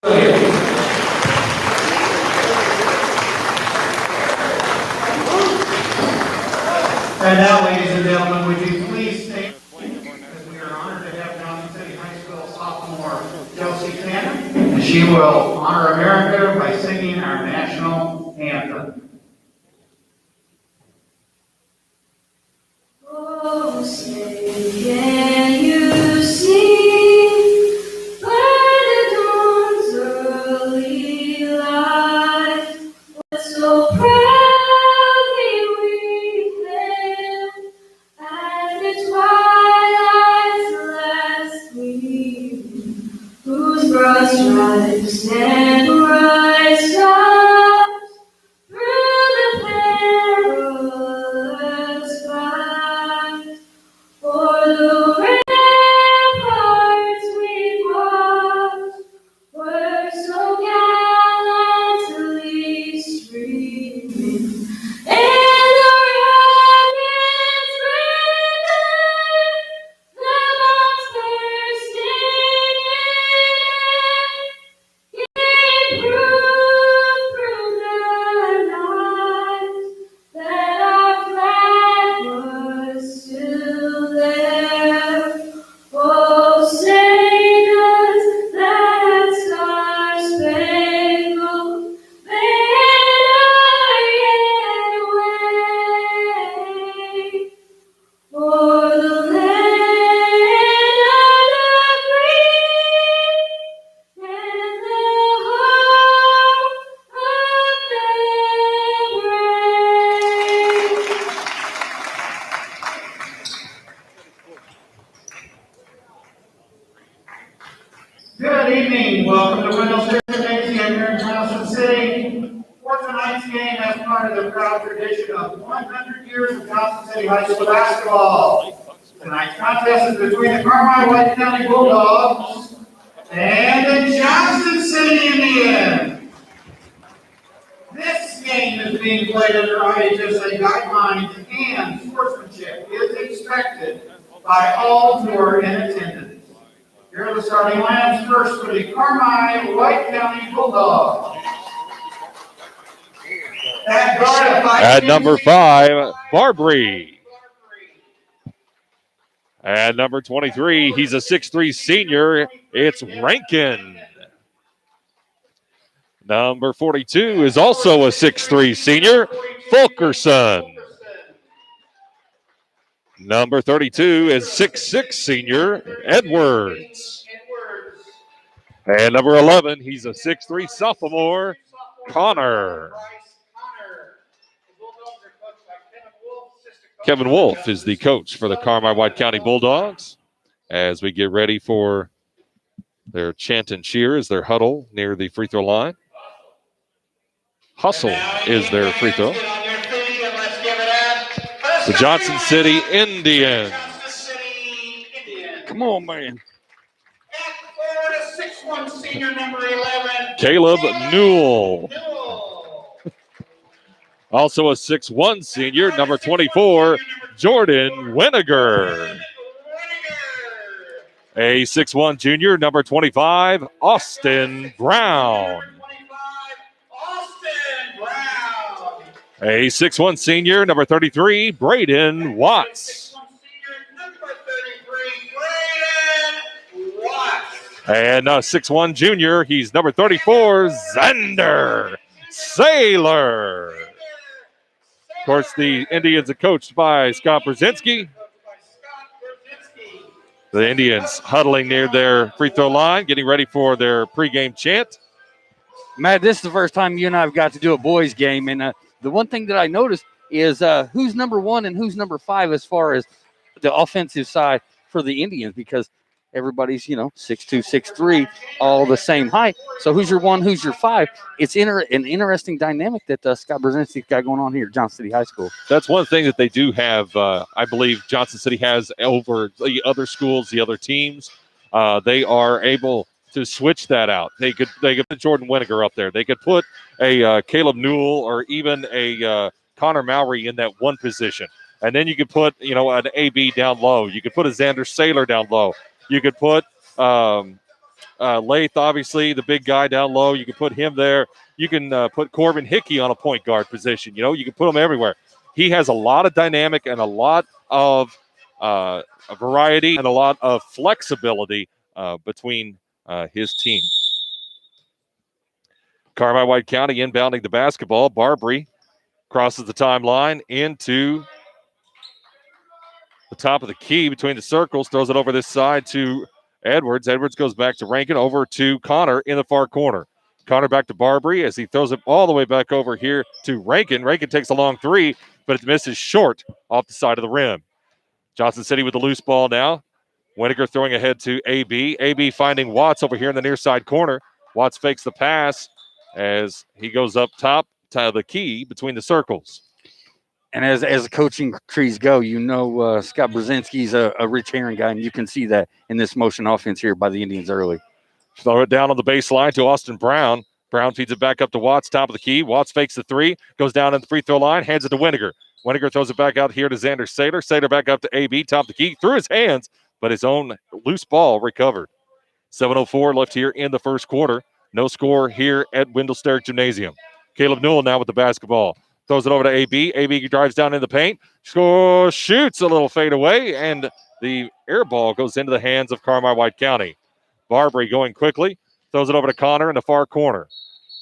And now, ladies and gentlemen, would you please stand, as we are honored to have Johnson City High School sophomore JCHS, and she will honor America by singing our national anthem. Oh, say, can you see where the dawn's early light was so proudly we lived, and the twilight's last gleaming, whose broad stripes and bright stars through the perilous fight, for the ramparts we watched were so gallantly streaming, and the rockets ringing, the bombs bursting in, it proved through the night that our flag was still there. Oh, say does that star-spangled banner yet wave o'er the land of the free and the home of the brave? Good evening. Welcome to Windows Gymnasium here in Johnson City. For tonight's game, as part of the proud tradition of 100 years of Johnson City High School basketball. Tonight's contest is between the Carmi White County Bulldogs and the Johnson City Indians. This game is being played under IHSA guidelines, and sportsmanship is expected by all who are in attendance. Here are the starting lineups. First for the Carmi White County Bulldogs. At number 5, Barbary. At number 23, he's a 6'3" senior. It's Rankin. Number 42 is also a 6'3" senior, Fulkerson. Number 32 is 6'6" senior, Edwards. And number 11, he's a 6'3" sophomore, Connor. Kevin Wolf is the coach for the Carmi White County Bulldogs as we get ready for their chant and cheer as their huddle near the free throw line. Hustle is their free throw. The Johnson City Indians. Come on, man. Caleb Newell. Also a 6'1" senior, number 24, Jordan Winiger. A 6'1" junior, number 25, Austin Brown. A 6'1" senior, number 33, Braden Watts. And a 6'1" junior, he's number 34, Xander Saylor. Of course, the Indians are coached by Scott Brzezinski. The Indians huddling near their free throw line, getting ready for their pregame chant. Matt, this is the first time you and I have got to do a boys game, and the one thing that I noticed is who's number 1 and who's number 5 as far as the offensive side for the Indians, because everybody's, 6'2", 6'3", all the same height. So who's your 1, who's your 5? It's an interesting dynamic that Scott Brzezinski's got going on here at Johnson City High School. That's one thing that they do have, I believe Johnson City has over the other schools, the other teams. They are able to switch that out. They could put Jordan Winiger up there. They could put a Caleb Newell or even a Connor Mowry in that one position. And then you could put, an AB down low. You could put a Xander Saylor down low. You could put Lath, obviously, the big guy down low. You can put him there. You can put Corbin Hickey on a point guard position. You can put him everywhere. He has a lot of dynamic and a lot of a variety and a lot of flexibility between his team. Carmi White County inbounding the basketball. Barbary crosses the timeline into the top of the key between the circles, throws it over this side to Edwards. Edwards goes back to Rankin, over to Connor in the far corner. Connor back to Barbary as he throws it all the way back over here to Rankin. Rankin takes a long three, but it misses short off the side of the rim. Johnson City with the loose ball now. Winiger throwing ahead to AB. AB finding Watts over here in the near side corner. Watts fakes the pass as he goes up top to the key between the circles. And as the coaching trees go, Scott Brzezinski's a Rich Herring guy, and you can see that in this motion offense here by the Indians early. Throw it down on the baseline to Austin Brown. Brown feeds it back up to Watts, top of the key. Watts fakes the three, goes down at the free throw line, hands it to Winiger. Winiger throws it back out here to Xander Saylor. Saylor back up to AB, top of the key, through his hands, but his own loose ball recovered. 7:04 left here in the first quarter. No score here at Wendell Sterrick Gymnasium. Caleb Newell now with the basketball. Throws it over to AB. AB drives down in the paint. Shoots a little fade away, and the air ball goes into the hands of Carmi White County. Barbary going quickly. Throws it over to Connor in the far corner.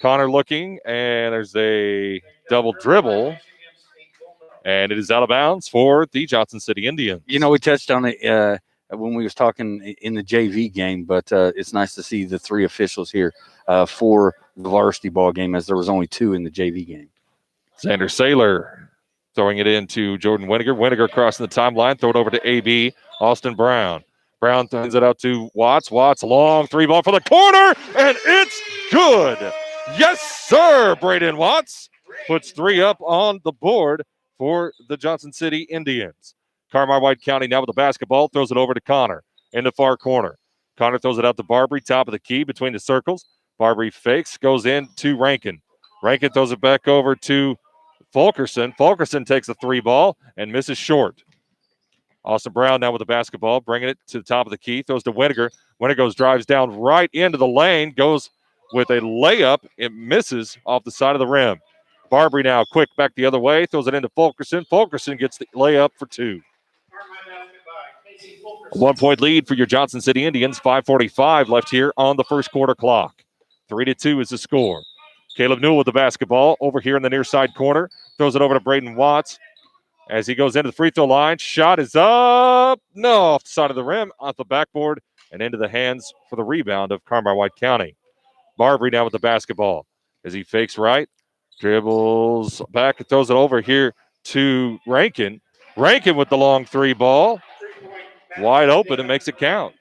Connor looking, and there's a double dribble. And it is out of bounds for the Johnson City Indians. We touched on it when we was talking in the JV game, but it's nice to see the three officials here for the varsity ball game, as there was only two in the JV game. Xander Saylor throwing it into Jordan Winiger. Winiger crossing the timeline. Throw it over to AB. Austin Brown. Brown throws it out to Watts. Watts, long three ball for the corner, and it's good. Yes, sir. Braden Watts puts three up on the board for the Johnson City Indians. Carmi White County now with the basketball. Throws it over to Connor in the far corner. Connor throws it out to Barbary, top of the key between the circles. Barbary fakes, goes in to Rankin. Rankin throws it back over to Fulkerson. Fulkerson takes a three ball and misses short. Austin Brown now with the basketball, bringing it to the top of the key. Throws to Winiger. Winiger drives down right into the lane, goes with a layup. It misses off the side of the rim. Barbary now quick back the other way. Throws it into Fulkerson. Fulkerson gets the layup for two. 1 point lead for your Johnson City Indians. 5:45 left here on the first quarter clock. 3-2 is the score. Caleb Newell with the basketball over here in the near side corner. Throws it over to Braden Watts as he goes into the free throw line. Shot is up. No, off the side of the rim, off the backboard, and into the hands for the rebound of Carmi White County. Barbary now with the basketball as he fakes right. Dribbles back and throws it over here to Rankin. Rankin with the long three ball. Wide open and makes it count.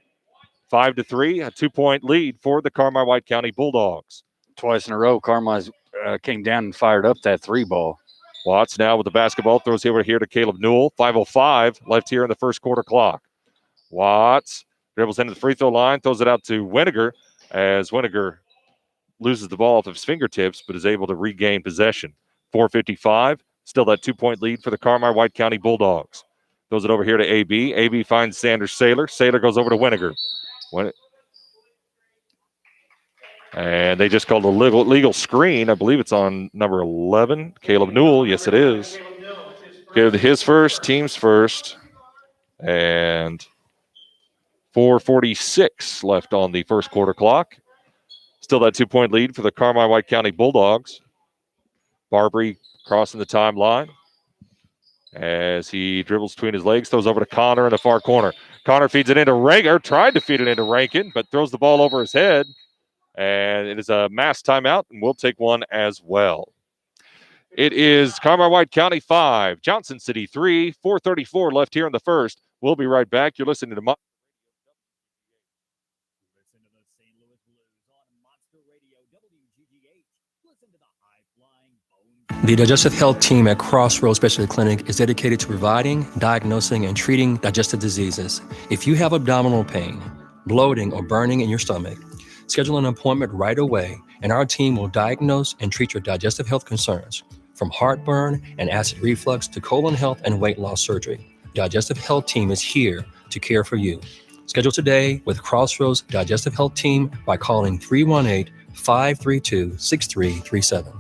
5-3, a 2 point lead for the Carmi White County Bulldogs. Twice in a row, Carmi's came down and fired up that three ball. Watts now with the basketball, throws over here to Caleb Newell. 5:05 left here in the first quarter clock. Watts dribbles into the free throw line, throws it out to Winiger as Winiger loses the ball off of his fingertips, but is able to regain possession. 4:55, still that 2 point lead for the Carmi White County Bulldogs. Throws it over here to AB. AB finds Sanders Saylor. Saylor goes over to Winiger. And they just called a legal screen. I believe it's on number 11, Caleb Newell. Yes, it is. Give his first, team's first. And 4:46 left on the first quarter clock. Still that 2 point lead for the Carmi White County Bulldogs. Barbary crossing the timeline as he dribbles between his legs, throws over to Connor in the far corner. Connor feeds it into Rankin, tried to feed it into Rankin, but throws the ball over his head. And it is a mass timeout, and we'll take one as well. It is Carmi White County 5, Johnson City 3, 4:34 left here in the first. We'll be right back. You're listening to The Digestive Health team at Crossroads Specialty Clinic is dedicated to providing, diagnosing, and treating digestive diseases. If you have abdominal pain, bloating, or burning in your stomach, schedule an appointment right away, and our team will diagnose and treat your digestive health concerns, from heartburn and acid reflux to colon health and weight loss surgery. The Digestive Health team is here to care for you. Schedule today with Crossroads Digestive Health Team by calling 318-532-6337.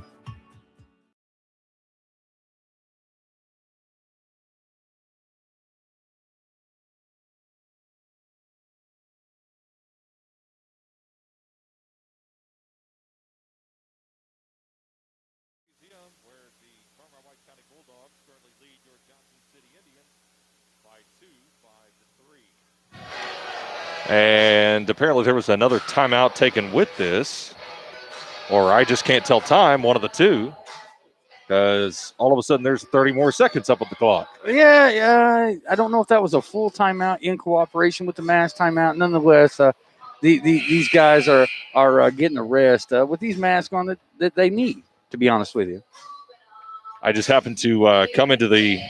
Where the Carmi White County Bulldogs currently lead your Johnson City Indians by 5-3. And apparently there was another timeout taken with this, or I just can't tell time, one of the two, because all of a sudden there's 30 more seconds up on the clock. Yeah, I don't know if that was a full timeout in cooperation with the mass timeout. Nonetheless, these guys are getting a rest with these masks on that they need, to be honest with you. I just happened to come into the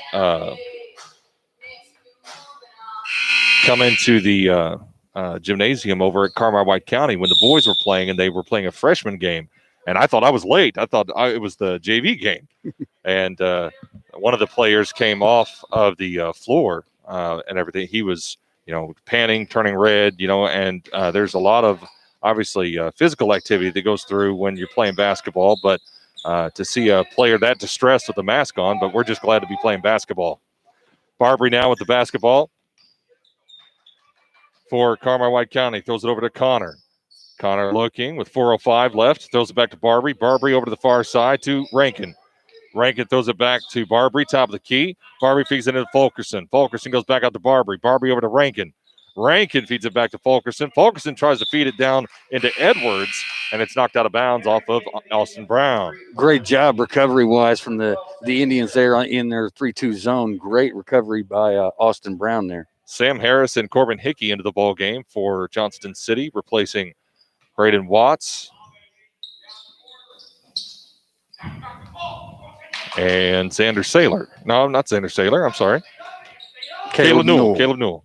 gymnasium over at Carmi White County when the boys were playing, and they were playing a freshman game. And I thought I was late. I thought it was the JV game. And one of the players came off of the floor and everything. He was, panning, turning red, and there's a lot of, obviously, physical activity that goes through when you're playing basketball. But to see a player that distressed with the mask on, but we're just glad to be playing basketball. Barbary now with the basketball for Carmi White County. Throws it over to Connor. Connor looking with 4:05 left. Throws it back to Barbary. Barbary over to the far side to Rankin. Rankin throws it back to Barbary, top of the key. Barbary feeds it into Fulkerson. Fulkerson goes back out to Barbary. Barbary over to Rankin. Rankin feeds it back to Fulkerson. Fulkerson tries to feed it down into Edwards, and it's knocked out of bounds off of Austin Brown. Great job recovery-wise from the Indians there in their 3-2 zone. Great recovery by Austin Brown there. Sam Harris and Corbin Hickey into the ball game for Johnston City, replacing Braden Watts and Xander Saylor. No, not Xander Saylor. I'm sorry. Caleb Newell.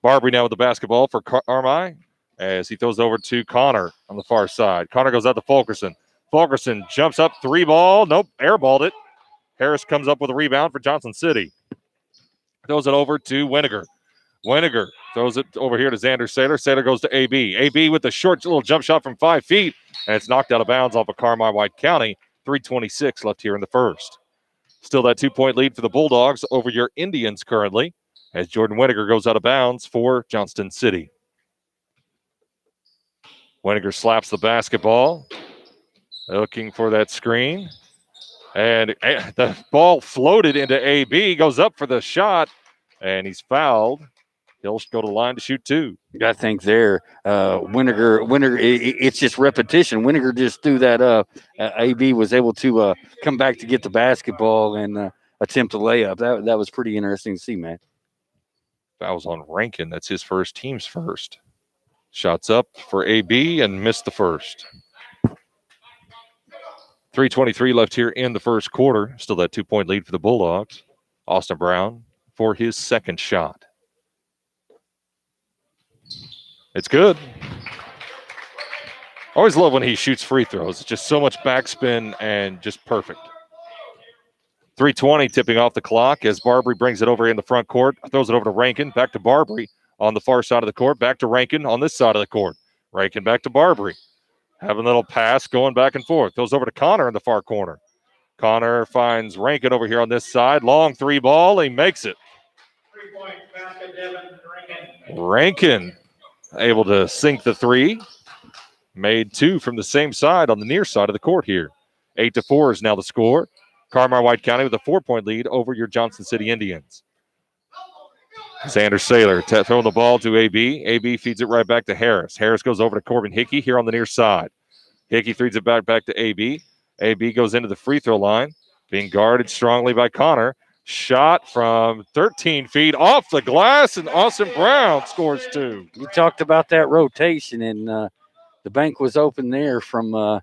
Barbary now with the basketball for Carmi as he throws over to Connor on the far side. Connor goes out to Fulkerson. Fulkerson jumps up, 3-ball. Nope, airballed it. Harris comes up with a rebound for Johnson City. Throws it over to Winiger. Winiger throws it over here to Xander Saylor. Saylor goes to AB. AB with a short little jump shot from 5 feet, and it's knocked out of bounds off of Carmi White County. 3:26 left here in the first. Still that 2-point lead for the Bulldogs over your Indians currently, as Jordan Winiger goes out of bounds for Johnston City. Winiger slaps the basketball, looking for that screen. And the ball floated into AB, goes up for the shot, and he's fouled. He'll go to the line to shoot 2. I think there, Winiger, it's just repetition. Winiger just threw that up. AB was able to come back to get the basketball and attempt a layup. That was pretty interesting to see, man. Fouls on Rankin. That's his first, team's first. Shots up for AB and missed the first. 3:23 left here in the first quarter. Still that 2-point lead for the Bulldogs. Austin Brown for his second shot. It's good. Always love when he shoots free throws. It's just so much backspin and just perfect. 3:20 tipping off the clock as Barbary brings it over in the front court. Throws it over to Rankin. Back to Barbary on the far side of the court. Back to Rankin on this side of the court. Rankin back to Barbary. Having a little pass going back and forth. Goes over to Connor in the far corner. Connor finds Rankin over here on this side. Long 3-ball. He makes it. 3-point basket, Devin Rankin. Rankin able to sink the 3. Made 2 from the same side on the near side of the court here. 8-4 is now the score. Carmi White County with a 4-point lead over your Johnson City Indians. Xander Saylor throwing the ball to AB. AB feeds it right back to Harris. Harris goes over to Corbin Hickey here on the near side. Hickey feeds it back to AB. AB goes into the free throw line, being guarded strongly by Connor. Shot from 13 feet off the glass, and Austin Brown scores 2. You talked about that rotation, and the bank was open there from the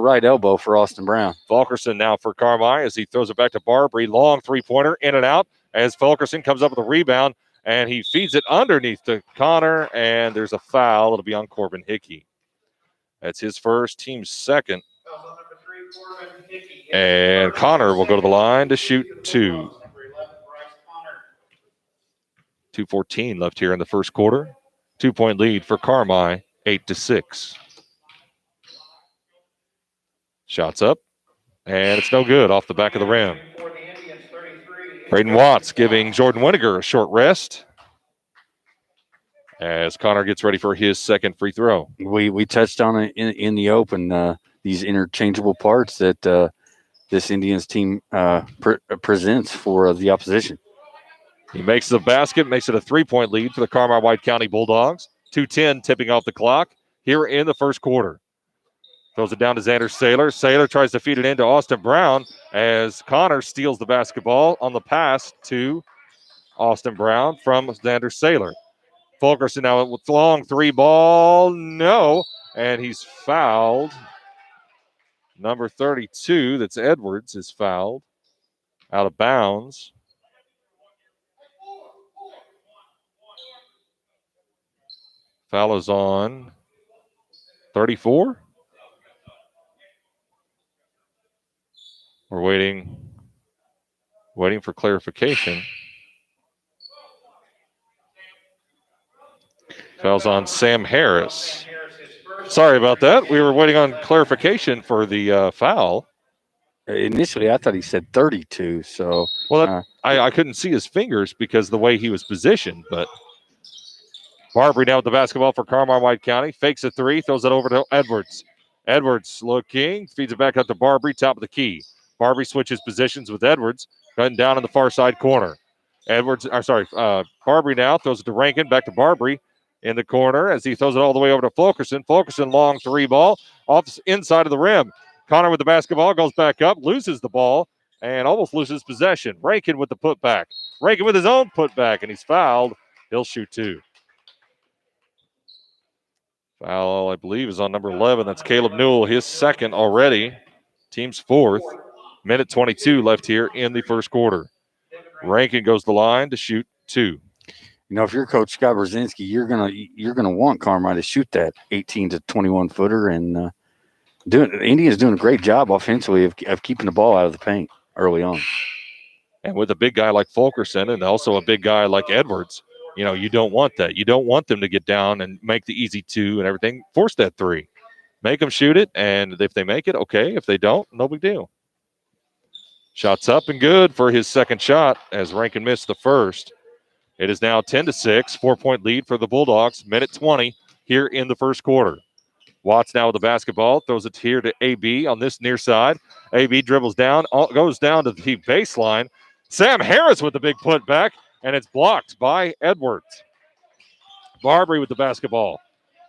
right elbow for Austin Brown. Fulkerson now for Carmi as he throws it back to Barbary. Long 3-pointer, in and out, as Fulkerson comes up with a rebound, and he feeds it underneath to Connor, and there's a foul. It'll be on Corbin Hickey. That's his first, team's second. And Connor will go to the line to shoot 2. 2:14 left here in the first quarter. 2-point lead for Carmi, 8-6. Shots up, and it's no good off the back of the rim. Braden Watts giving Jordan Winiger a short rest as Connor gets ready for his second free throw. We touched on it in the open, these interchangeable parts that this Indians team presents for the opposition. He makes the basket, makes it a 3-point lead for the Carmi-White County Bulldogs. 2:10 tipping off the clock here in the first quarter. Throws it down to Xander Saylor. Saylor tries to feed it into Austin Brown as Connor steals the basketball on the pass to Austin Brown from Xander Saylor. Fulkerson now with long three ball. No. And he's fouled. Number 32, that's Edwards, is fouled. Out of bounds. Foul is on 34. We're waiting for clarification. Foul's on Sam Harris. Sorry about that. We were waiting on clarification for the foul. Initially, I thought he said 32. So, well, I couldn't see his fingers because of the way he was positioned. But Barbary now with the basketball for Carmi-White County. Fakes a three, throws it over to Edwards. Edwards looking, feeds it back up to Barbary, top of the key. Barbary switches positions with Edwards, cutting down in the far side corner. Barbary now throws it to Rankin, back to Barbary in the corner as he throws it all the way over to Fulkerson. Fulkerson, long three ball, off the inside of the rim. Connor with the basketball, goes back up, loses the ball, and almost loses possession. Rankin with the putback. Rankin with his own putback, and he's fouled. He'll shoot two. Foul, I believe, is on number 11. That's Caleb Newell, his second already. Team's fourth. Minute 22 left here in the first quarter. Rankin goes the line to shoot two. You know, if you're Coach Scott Brzezinski, you're gonna want Carmi to shoot that 18 to 21 footer, and Indians doing a great job offensively of keeping the ball out of the paint early on. And with a big guy like Fulkerson and also a big guy like Edwards, you know, you don't want that. You don't want them to get down and make the easy two and everything. Force that three. Make them shoot it, and if they make it, okay. If they don't, no big deal. Shots up and good for his second shot as Rankin missed the first. It is now 10-6, 4-point lead for the Bulldogs. Minute 20 here in the first quarter. Watts now with the basketball, throws it here to AB on this near side. AB dribbles down, goes down to the baseline. Sam Harris with the big putback, and it's blocked by Edwards. Barbary with the basketball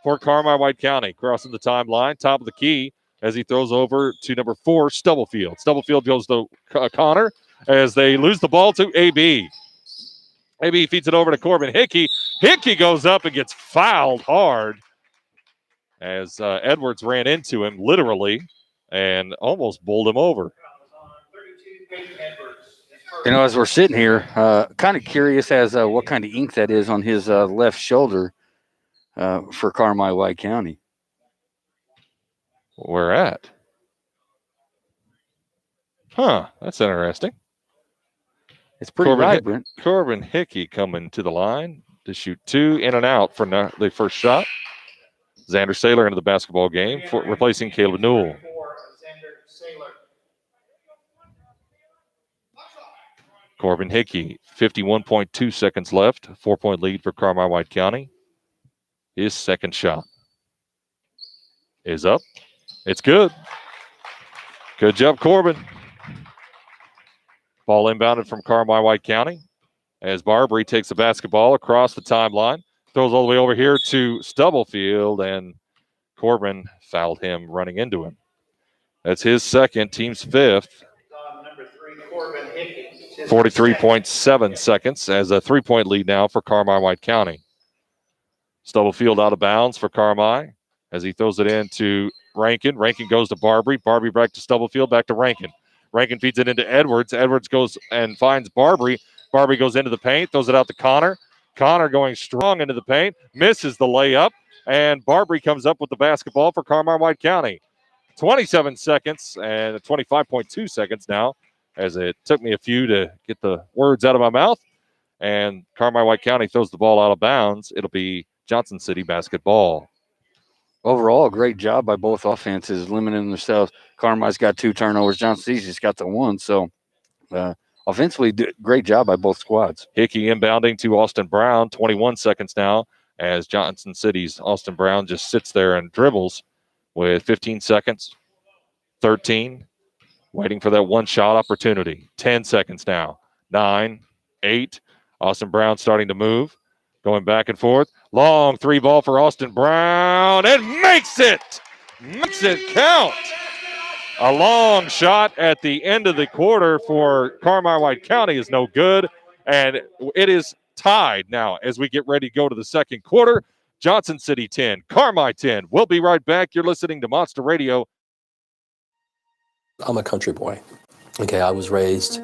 for Carmi-White County, crossing the timeline, top of the key as he throws over to number 4, Stubblefield. Stubblefield goes to Connor as they lose the ball to AB. AB feeds it over to Corbin Hickey. Hickey goes up and gets fouled hard as Edwards ran into him literally and almost bowled him over. You know, as we're sitting here, kind of curious as what kind of ink that is on his left shoulder for Carmi-White County. Where at? Huh, that's interesting. It's pretty vibrant. Corbin Hickey coming to the line to shoot two, in and out for the first shot. Xander Saylor into the basketball game, replacing Caleb Newell. Corbin Hickey, 51.2 seconds left. 4-point lead for Carmi-White County. His second shot is up. It's good. Good job, Corbin. Ball inbounded from Carmi-White County as Barbary takes the basketball across the timeline. Throws all the way over here to Stubblefield, and Corbin fouled him running into him. That's his second, team's fifth. 43.7 seconds as a 3-point lead now for Carmi-White County. Stubblefield out of bounds for Carmi as he throws it into Rankin. Rankin goes to Barbary. Barbary back to Stubblefield, back to Rankin. Rankin feeds it into Edwards. Edwards goes and finds Barbary. Barbary goes into the paint, throws it out to Connor. Connor going strong into the paint, misses the layup, and Barbary comes up with the basketball for Carmi-White County. 27 seconds and 25.2 seconds now, as it took me a few to get the words out of my mouth. and Carmi White County throws the ball out of bounds, it'll be Johnson City basketball. Overall, great job by both offenses limiting themselves. Carmi's got 2 turnovers. Johnson City's just got the 1. So offensively, great job by both squads. Hickey inbounding to Austin Brown. 21 seconds now as Johnson City's Austin Brown just sits there and dribbles with 15 seconds. 13. Waiting for that one shot opportunity. 10 seconds now. 9, 8. Austin Brown starting to move. Going back and forth. Long 3 ball for Austin Brown. And makes it! Makes it count! A long shot at the end of the quarter for Carmi White County is no good. And it is tied now as we get ready to go to the second quarter. Johnson City 10, Carmi 10. We'll be right back. You're listening to Monster Radio. I'm a country boy. Okay, I was raised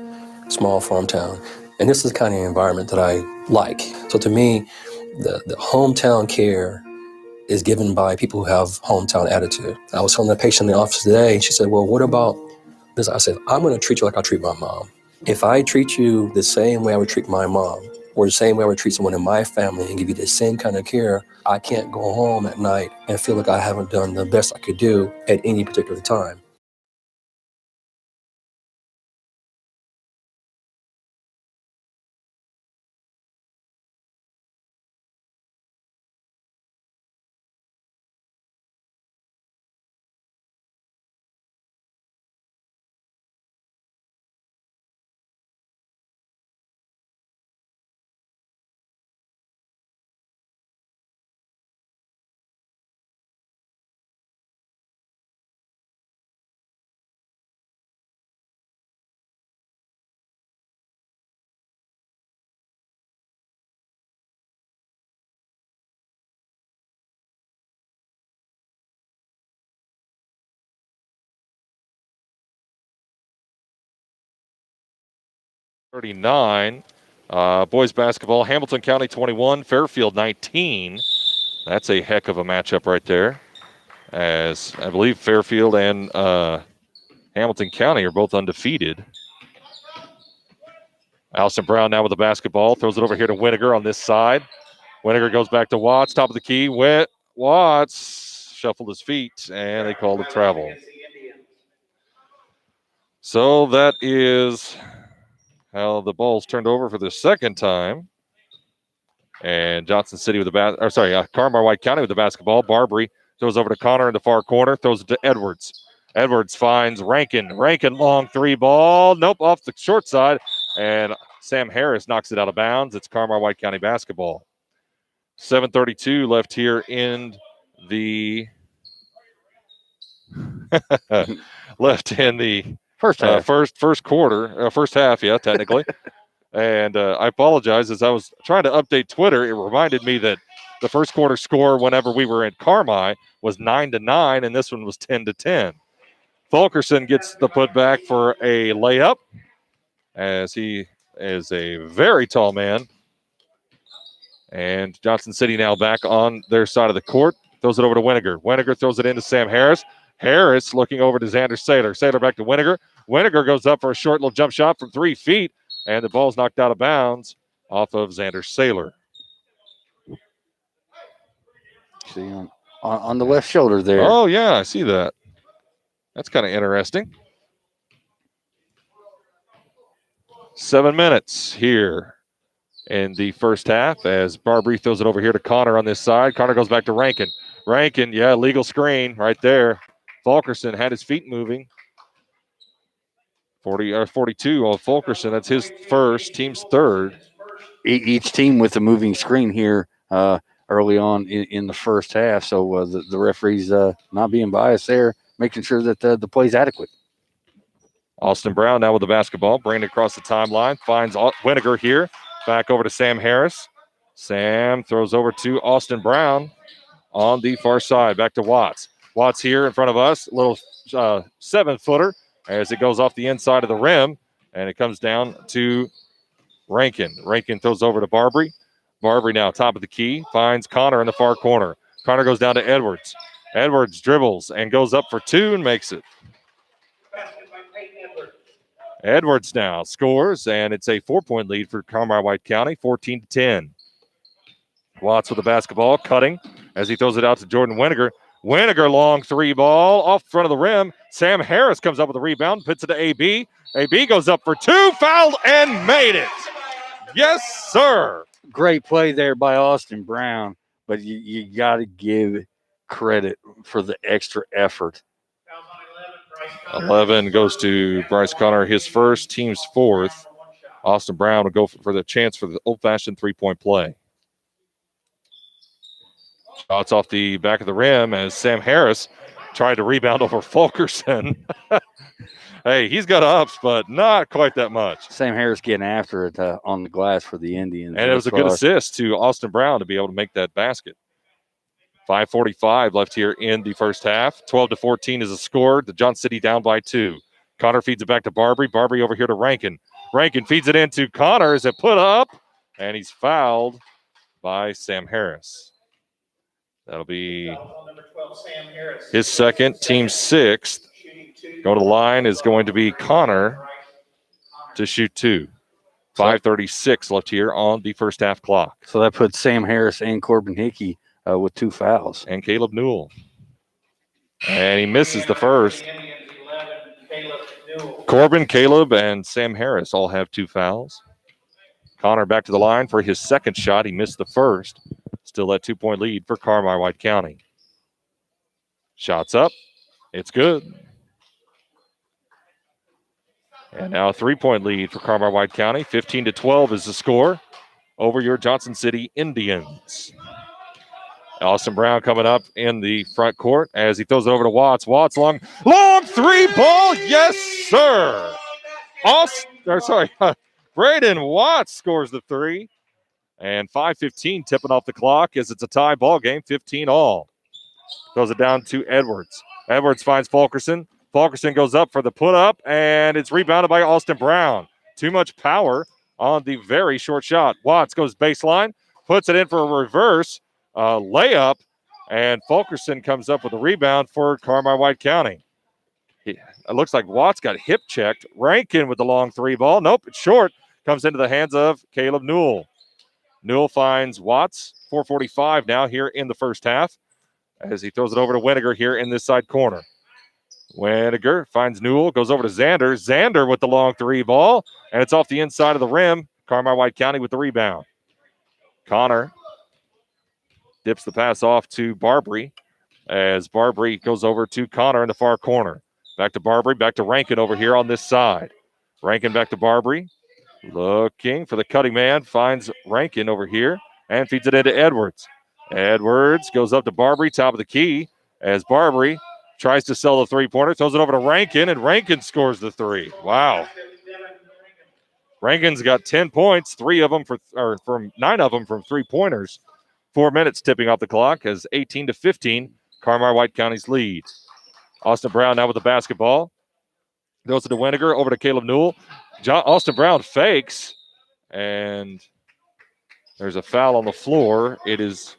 small farm town, and this is the kind of environment that I like. So to me, the hometown care is given by people who have hometown attitude. I was telling a patient in the office today, and she said, well, what about this? I said, I'm going to treat you like I treat my mom. If I treat you the same way I would treat my mom, or the same way I would treat someone in my family and give you the same kind of care, I can't go home at night and feel like I haven't done the best I could do at any particular time. .39. Boys basketball, Hamilton County 21, Fairfield 19. That's a heck of a matchup right there, as I believe Fairfield and Hamilton County are both undefeated. Allison Brown now with the basketball, throws it over here to Winiger on this side. Winiger goes back to Watts, top of the key. Watts shuffled his feet, and they called it travel. So that is how the ball's turned over for the second time. And Johnson City with the Carmi White County with the basketball. Barbary throws over to Connor in the far corner, throws it to Edwards. Edwards finds Rankin. Rankin long 3 ball. Nope, off the short side. And Sam Harris knocks it out of bounds. It's Carmi White County basketball. 7:32 left here in the First half. first quarter, first half, yeah, technically. And I apologize, as I was trying to update Twitter, it reminded me that the first quarter score whenever we were at Carmi was 9-9, and this one was 10-10. Fulkerson gets the putback for a layup, as he is a very tall man. And Johnson City now back on their side of the court. Throws it over to Winiger. Winiger throws it into Sam Harris. Harris looking over to Xander Saylor. Saylor back to Winiger. Winiger goes up for a short little jump shot from 3 feet. And the ball's knocked out of bounds off of Xander Saylor. See, on the left shoulder there. Oh, yeah, I see that. That's kind of interesting. 7 minutes here in the first half as Barbary throws it over here to Connor on this side. Connor goes back to Rankin. Rankin, yeah, legal screen right there. Fulkerson had his feet moving. 42 on Fulkerson. That's his first, team's third. Each team with a moving screen here early on in the first half. So the referees not being biased there, making sure that the play's adequate. Austin Brown now with the basketball. Bringing it across the timeline. Finds Winiger here. Back over to Sam Harris. Sam throws over to Austin Brown on the far side. Back to Watts. Watts here in front of us. Little 7-footer as it goes off the inside of the rim. And it comes down to Rankin. Rankin throws over to Barbary. Barbary now top of the key. Finds Connor in the far corner. Connor goes down to Edwards. Edwards dribbles and goes up for 2 and makes it. Edwards now scores, and it's a 4-point lead for Carmi White County, 14-10. Watts with the basketball, cutting as he throws it out to Jordan Winiger. Winiger, long three ball off front of the rim. Sam Harris comes up with a rebound, puts it to AB. AB goes up for two, fouled, and made it. Yes, sir. Great play there by Austin Brown, but you got to give credit for the extra effort. 11 goes to Bryce Connor, his first, team's fourth. Austin Brown will go for the chance for the old-fashioned three-point play. Shots off the back of the rim as Sam Harris tried to rebound over Fulkerson. Hey, he's got ups, but not quite that much. Sam Harris getting after it on the glass for the Indians. And it was a good assist to Austin Brown to be able to make that basket. 5:45 left here in the first half. 12-14 is the score. The Johnson City down by 2. Connor feeds it back to Barbary. Barbary over here to Rankin. Rankin feeds it into Connor as it put up, and he's fouled by Sam Harris. That'll be his second, team sixth. Going to the line is going to be Connor to shoot 2. 5:36 left here on the first half clock. So that puts Sam Harris and Corbin Hickey with 2 fouls. And Caleb Newell. And he misses the first. Corbin, Caleb, and Sam Harris all have 2 fouls. Connor back to the line for his second shot. He missed the first. Still that 2-point lead for Carmi White County. Shots up. It's good. And now a 3-point lead for Carmi White County. 15-12 is the score over your Johnson City Indians. Austin Brown coming up in the front court as he throws it over to Watts. Watts, long three ball. Yes, sir. Braden Watts scores the 3. And 5:15 tipping off the clock as it's a tie ball game, 15 all. Throws it down to Edwards. Edwards finds Fulkerson. Fulkerson goes up for the put up, and it's rebounded by Austin Brown. Too much power on the very short shot. Watts goes baseline, puts it in for a reverse layup, and Fulkerson comes up with a rebound for Carmi White County. It looks like Watts got hip checked. Rankin with the long 3 ball. Nope, it's short. Comes into the hands of Caleb Newell. Newell finds Watts. 4:45 now here in the first half as he throws it over to Winiger here in this side corner. Winiger finds Newell, goes over to Xander. Xander with the long 3 ball, and it's off the inside of the rim. Carmi White County with the rebound. Connor dips the pass off to Barbary as Barbary goes over to Connor in the far corner. Back to Barbary, back to Rankin over here on this side. Rankin back to Barbary. Looking for the cutting man, finds Rankin over here and feeds it into Edwards. Edwards goes up to Barbary, top of the key, as Barbary tries to sell the 3-pointer, throws it over to Rankin, and Rankin scores the 3. Wow. Rankin's got 10 points, 9 of them from 3-pointers. 4 minutes tipping off the clock as 18-15, Carmi White County's lead. Austin Brown now with the basketball. Goes to Winiger, over to Caleb Newell. Austin Brown fakes, and there's a foul on the floor. It is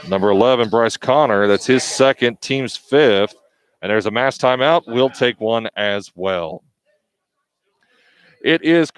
number 11, Bryce Connor. That's his second, team's 5th. And there's a mass timeout. We'll take one as well. It is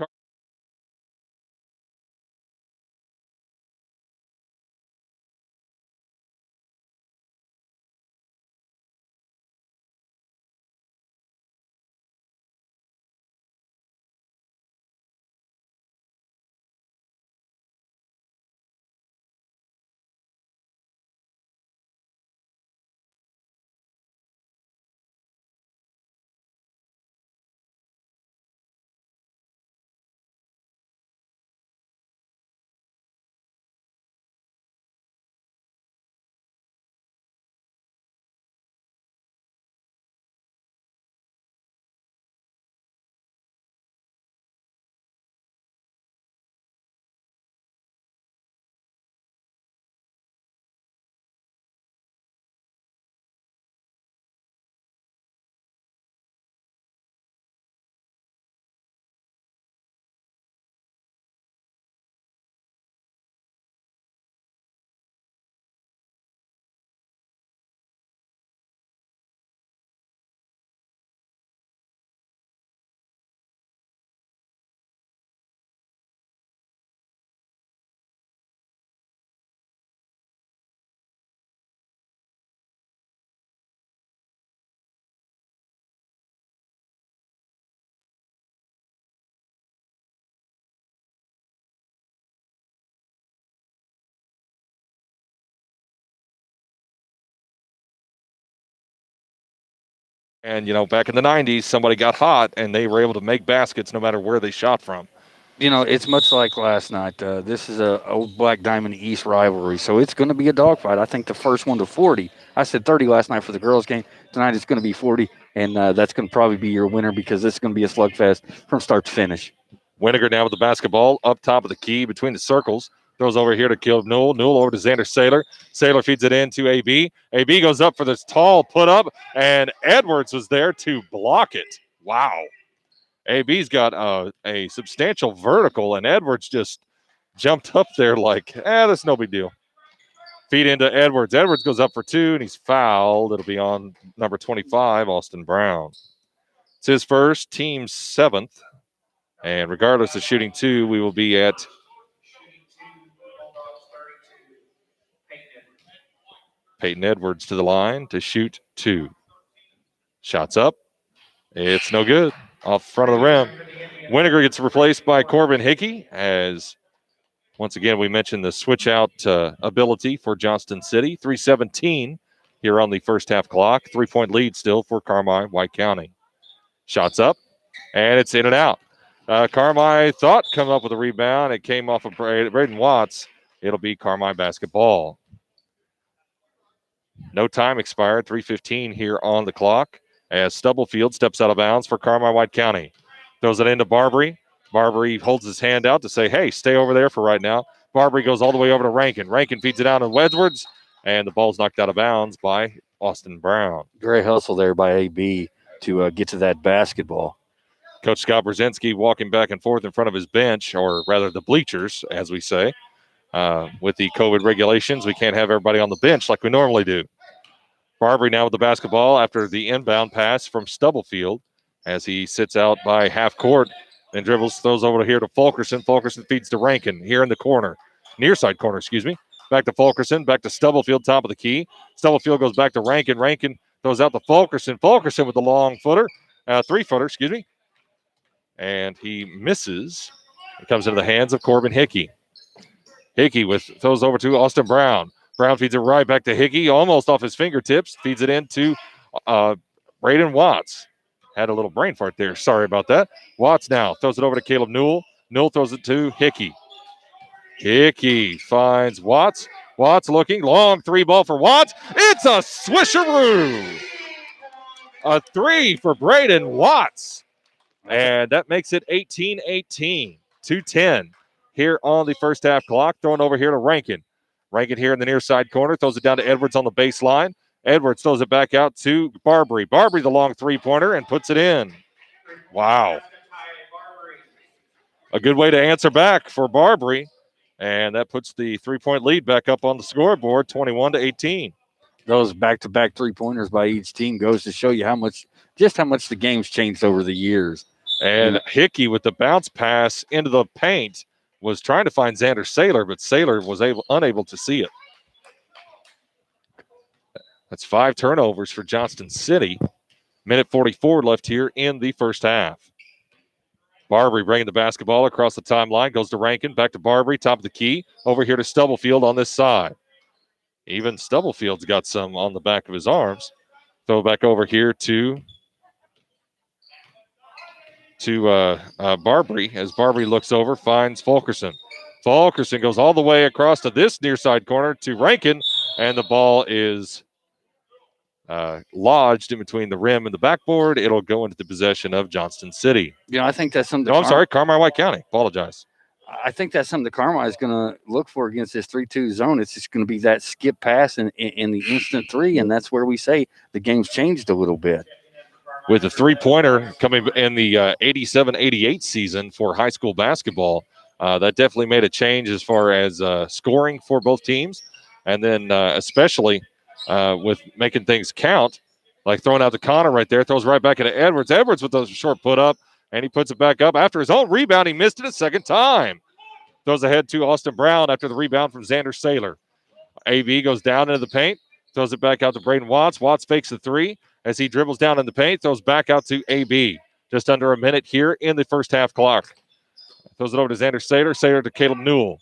And, back in the 90s, somebody got hot and they were able to make baskets no matter where they shot from. It's much like last night. This is a old Black Diamond East rivalry, so it's going to be a dogfight. I think the first one to 40. I said 30 last night for the girls' game. Tonight it's going to be 40, and that's going to probably be your winner because this is going to be a slugfest from start to finish. Winiger now with the basketball up top of the key between the circles. Throws over here to Caleb Newell. Newell over to Xander Saylor. Saylor feeds it in to AB. AB goes up for this tall put up, and Edwards was there to block it. Wow. AB's got a substantial vertical, and Edwards just jumped up there like, that's no big deal. Feed into Edwards. Edwards goes up for two, and he's fouled. It'll be on number 25, Austin Brown. It's his first, team's 7th. And regardless of shooting two, we will be at Peyton Edwards to the line to shoot two. Shots up. It's no good. Off front of the rim. Winiger gets replaced by Corbin Hickey as, once again, we mentioned the switch-out ability for Johnston City. 3:17 here on the first half clock. 3-point lead still for Carmi White County. Shots up, and it's in and out. Carmi thought come up with a rebound. It came off of Braden Watts. It'll be Carmi basketball. No time expired. 3:15 here on the clock as Stubblefield steps out of bounds for Carmi White County. Throws it into Barbary. Barbary holds his hand out to say, hey, stay over there for right now. Barbary goes all the way over to Rankin. Rankin feeds it out to Edwards, and the ball's knocked out of bounds by Austin Brown. Great hustle there by AB to get to that basketball. Coach Scott Brzezinski walking back and forth in front of his bench, or rather the bleachers, as we say. With the COVID regulations, we can't have everybody on the bench like we normally do. Barbary now with the basketball after the inbound pass from Stubblefield as he sits out by half court and dribbles, throws over here to Fulkerson. Fulkerson feeds to Rankin here in the corner, near side corner, excuse me. Back to Fulkerson, back to Stubblefield, top of the key. Stubblefield goes back to Rankin. Rankin throws out to Fulkerson. Fulkerson with the long footer, 3-footer, excuse me. And he misses. It comes into the hands of Corbin Hickey. Hickey throws over to Austin Brown. Brown feeds it right back to Hickey, almost off his fingertips. Feeds it into Braden Watts. Had a little brain fart there. Sorry about that. Watts now throws it over to Caleb Newell. Newell throws it to Hickey. Hickey finds Watts. Watts looking. Long three ball for Watts. It's a swisheroo. A three for Braden Watts. And that makes it 18-18. 2:10 here on the first half clock. Throwing over here to Rankin. Rankin here in the near side corner. Throws it down to Edwards on the baseline. Edwards throws it back out to Barbary. Barbary the long three-pointer and puts it in. Wow. A good way to answer back for Barbary. And that puts the three-point lead back up on the scoreboard, 21-18. Those back-to-back three-pointers by each team goes to show you how much the game's changed over the years. And Hickey with the bounce pass into the paint was trying to find Xander Saylor, but Saylor was unable to see it. That's 5 turnovers for Johnston City. Minute 44 left here in the first half. Barbary bringing the basketball across the timeline, goes to Rankin, back to Barbary, top of the key, over here to Stubblefield on this side. Even Stubblefield's got some on the back of his arms. Throw back over here to Barbary as Barbary looks over, finds Fulkerson. Fulkerson goes all the way across to this near side corner to Rankin, and the ball is lodged in between the rim and the backboard. It'll go into the possession of Johnston City. I think that's something. No, I'm sorry, Carmi White County. Apologize. I think that's something that Carmi is going to look for against this 3-2 zone. It's just going to be that skip pass in the instant three, and that's where we say the game's changed a little bit. With the three-pointer coming in the 87-88 season for high school basketball, that definitely made a change as far as scoring for both teams, and then especially with making things count, like throwing out to Connor right there, throws right back into Edwards. Edwards with a short put up, and he puts it back up. After his own rebound, he missed it a second time. Throws ahead to Austin Brown after the rebound from Xander Saylor. AV goes down into the paint, throws it back out to Braden Watts. Watts fakes the three as he dribbles down in the paint, throws back out to AB. Just under a minute here in the first half clock. Throws it over to Xander Saylor. Saylor to Caleb Newell.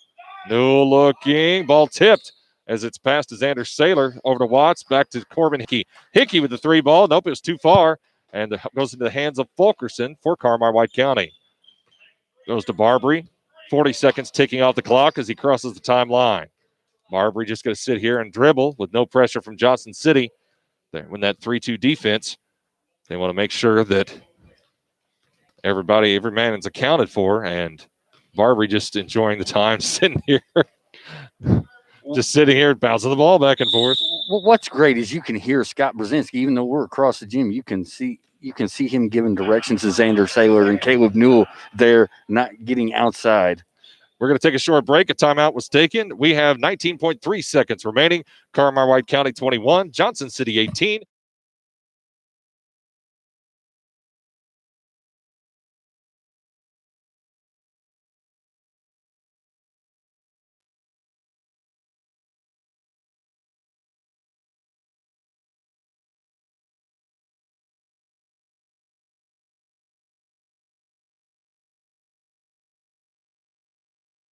Newell looking, ball tipped as it's passed to Xander Saylor over to Watts, back to Corbin Hickey. Hickey with the three ball. Nope, it was too far. and goes into the hands of Fulkerson for Carmi-White County. Goes to Barbary. 40 seconds ticking off the clock as he crosses the timeline. Barbary just going to sit here and dribble with no pressure from Johnson City. When that 3-2 defense, they want to make sure that every man is accounted for, and Barbary just enjoying the time sitting here. Just sitting here bouncing the ball back and forth. Well, what's great is you can hear Scott Brzezinski, even though we're across the gym, you can see him giving directions to Xander Saylor and Caleb Newell there, not getting outside. We're going to take a short break. A timeout was taken. We have 19.3 seconds remaining. Carmi-White County 21, Johnson City 18.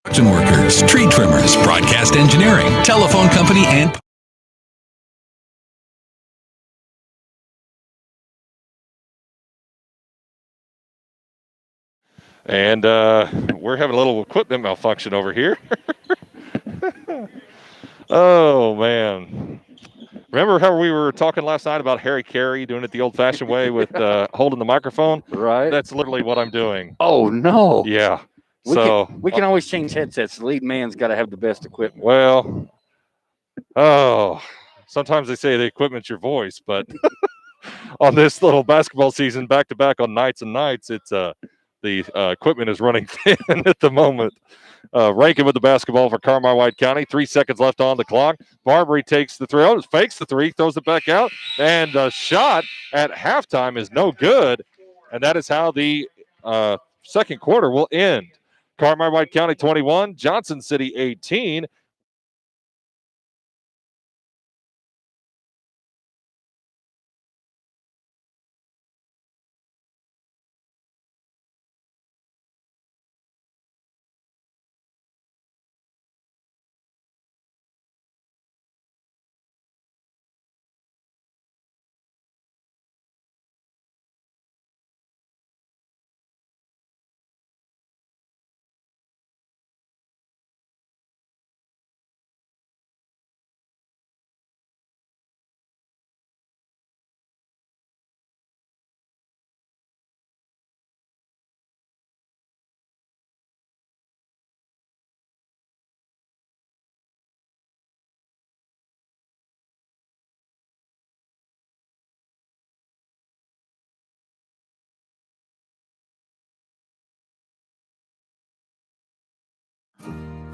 Construction workers, tree trimmers, broadcast engineering, telephone company, and we're having a little equipment malfunction over here. Oh, man. Remember how we were talking last night about Harry Carey doing it the old-fashioned way with holding the microphone? Right. That's literally what I'm doing. Oh, no. Yeah. We can always change headsets. The lead man's got to have the best equipment. Well, sometimes they say the equipment's your voice, but on this little basketball season, back-to-back on nights and nights, it's the equipment is running thin at the moment. Rankin with the basketball for Carmi-White County. 3 seconds left on the clock. Barbary takes the three, fakes the three, throws it back out, and the shot at halftime is no good, and that is how the second quarter will end. Carmi-White County 21, Johnson City 18.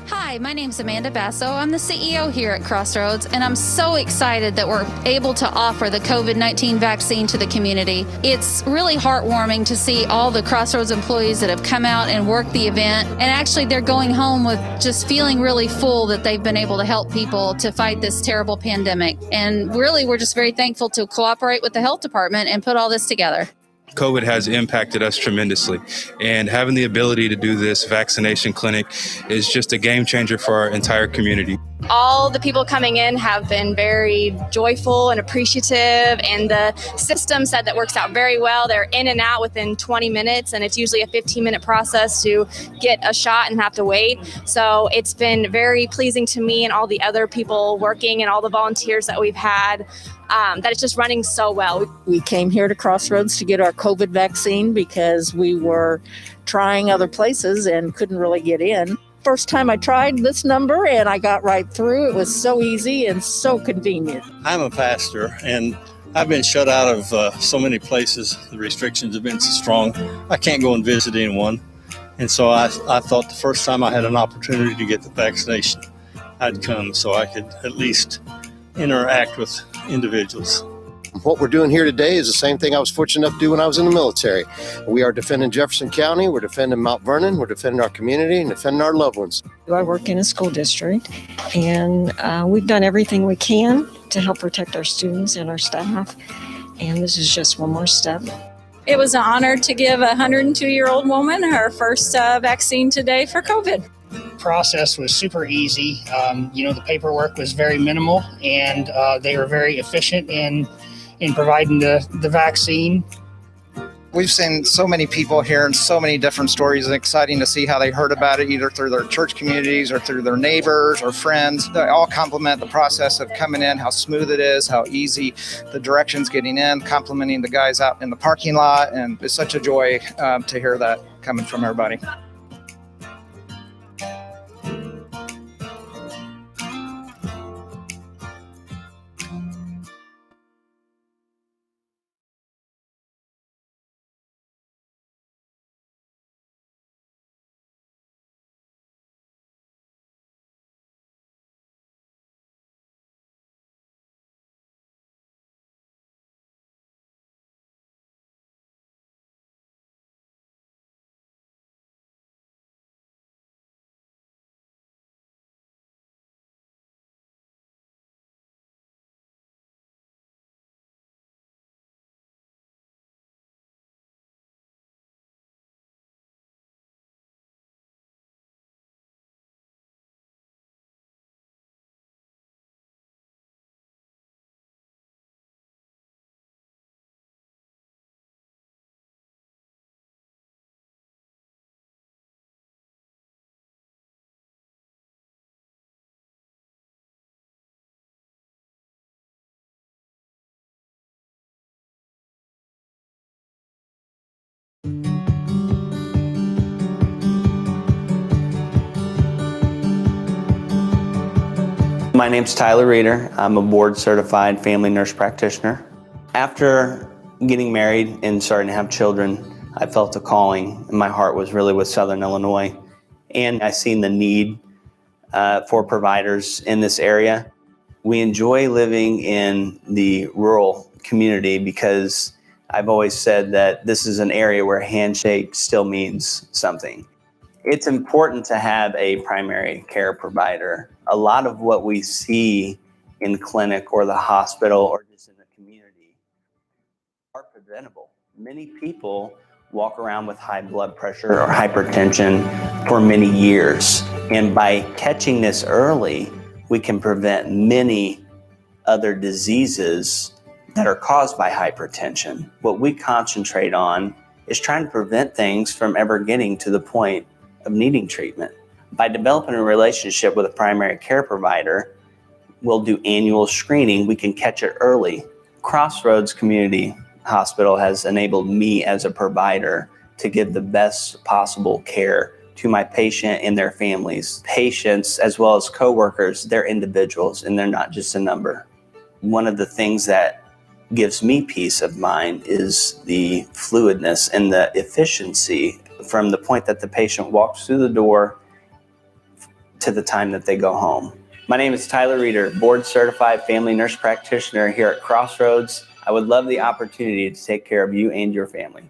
Hi, my name's Amanda Basso. I'm the CEO here at Crossroads, and I'm so excited that we're able to offer the COVID-19 vaccine to the community. It's really heartwarming to see all the Crossroads employees that have come out and worked the event, and actually they're going home with just feeling really full that they've been able to help people to fight this terrible pandemic. And really, we're just very thankful to cooperate with the health department and put all this together. COVID has impacted us tremendously, and having the ability to do this vaccination clinic is just a game changer for our entire community. All the people coming in have been very joyful and appreciative, and the system said that works out very well. They're in and out within 20 minutes, and it's usually a 15-minute process to get a shot and have to wait. So it's been very pleasing to me and all the other people working and all the volunteers that we've had, that it's just running so well. We came here to Crossroads to get our COVID vaccine because we were trying other places and couldn't really get in. First time I tried this number and I got right through. It was so easy and so convenient. I'm a pastor and I've been shut out of so many places. The restrictions have been so strong. I can't go and visit anyone. And so I thought the first time I had an opportunity to get the vaccination, I'd come so I could at least interact with individuals. What we're doing here today is the same thing I was fortunate enough to do when I was in the military. We are defending Jefferson County, we're defending Mount Vernon, we're defending our community, and defending our loved ones. I work in a school district, and we've done everything we can to help protect our students and our staff, and this is just one more step. It was an honor to give a 102-year-old woman her first vaccine today for COVID. Process was super easy. The paperwork was very minimal, and they were very efficient in providing the vaccine. We've seen so many people here and so many different stories, and exciting to see how they heard about it either through their church communities or through their neighbors or friends. They all compliment the process of coming in, how smooth it is, how easy the directions getting in, complimenting the guys out in the parking lot. And it's such a joy to hear that coming from everybody. My name's Tyler Reeder. I'm a board certified family nurse practitioner. After getting married and starting to have children, I felt a calling, and my heart was really with Southern Illinois. And I seen the need for providers in this area. We enjoy living in the rural community because I've always said that this is an area where a handshake still means something. It's important to have a primary care provider. A lot of what we see in clinic or the hospital or just in the community are preventable. Many people walk around with high blood pressure or hypertension for many years. And by catching this early, we can prevent many other diseases that are caused by hypertension. What we concentrate on is trying to prevent things from ever getting to the point of needing treatment. By developing a relationship with a primary care provider, we'll do annual screening. We can catch it early. Crossroads Community Hospital has enabled me as a provider to give the best possible care to my patient and their families. Patients, as well as coworkers, they're individuals and they're not just a number. One of the things that gives me peace of mind is the fluidness and the efficiency from the point that the patient walks through the door to the time that they go home. My name is Tyler Reeder, board certified family nurse practitioner here at Crossroads. I would love the opportunity to take care of you and your family.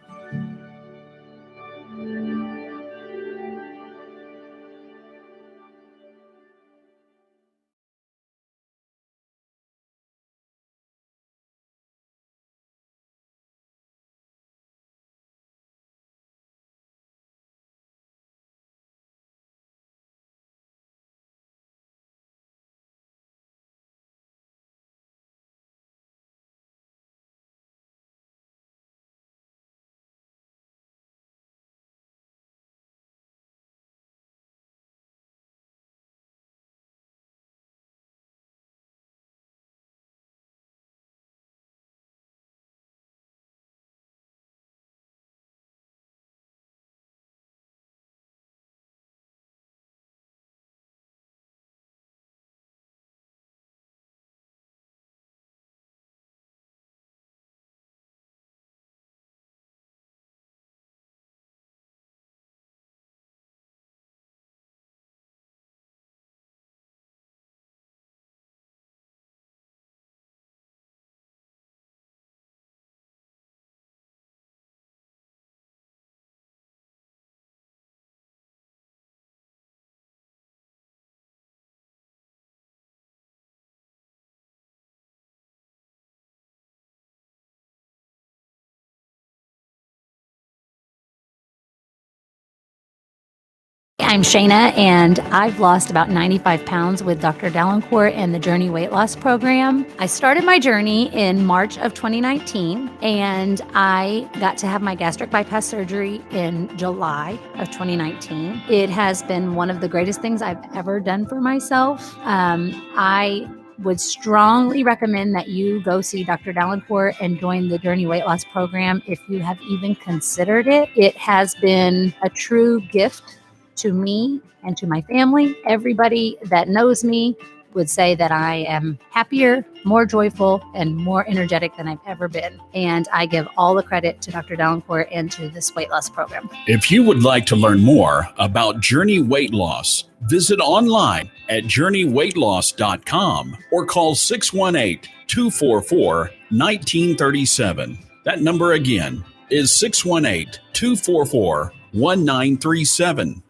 I'm Shayna, and I've lost about 95 pounds with Dr. Dallencourt and the Journey Weight Loss Program. I started my journey in March of 2019, and I got to have my gastric bypass surgery in July of 2019. It has been one of the greatest things I've ever done for myself. I would strongly recommend that you go see Dr. Dallencourt and join the Journey Weight Loss Program if you have even considered it. It has been a true gift to me and to my family. Everybody that knows me would say that I am happier, more joyful, and more energetic than I've ever been. And I give all the credit to Dr. Dallencourt and to this weight loss program. If you would like to learn more about Journey Weight Loss, visit online at journeyweightloss.com or call 618-244-1937. That number again is 618-244-1937.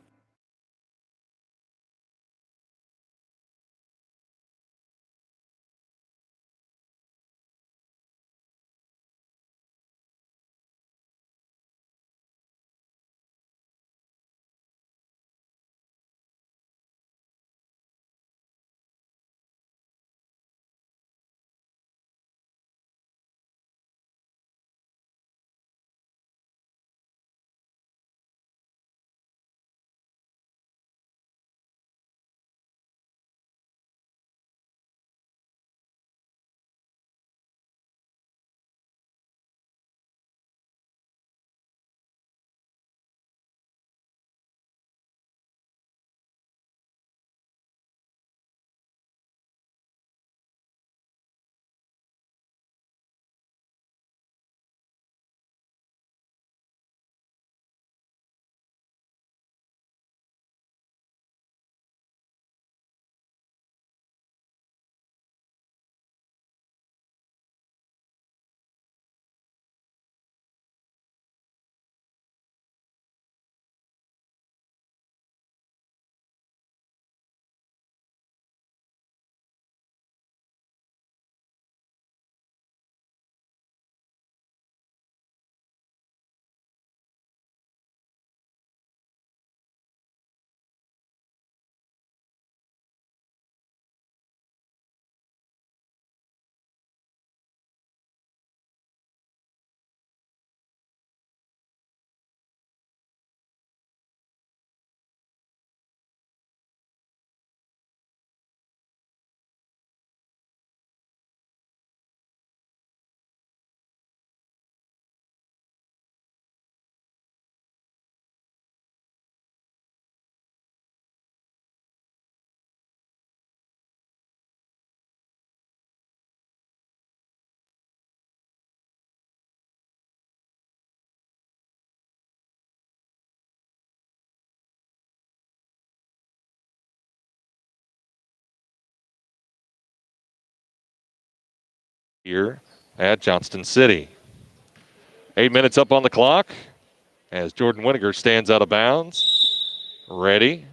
Here at Johnston City. 8 minutes up on the clock as Jordan Winiger stands out of bounds. Ready.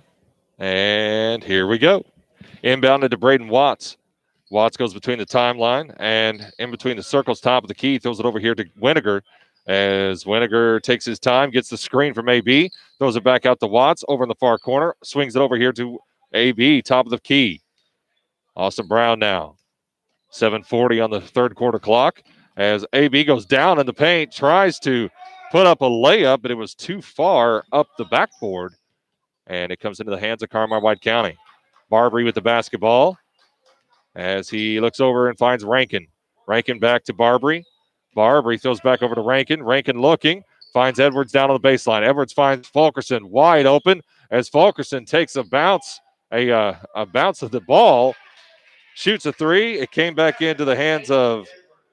And here we go. Inbounded to Braden Watts. Watts goes between the timeline and in between the circles, top of the key, throws it over here to Winiger. As Winiger takes his time, gets the screen from AB, throws it back out to Watts over in the far corner, swings it over here to AB, top of the key. Austin Brown now. 7:40 on the third quarter clock as AB goes down in the paint, tries to put up a layup, but it was too far up the backboard, and it comes into the hands of Carmi White County. Barbary with the basketball as he looks over and finds Rankin. Rankin back to Barbary. Barbary throws back over to Rankin. Rankin looking, finds Edwards down on the baseline. Edwards finds Fulkerson wide open as Fulkerson takes a bounce of the ball. Shoots a three. It came back into the hands of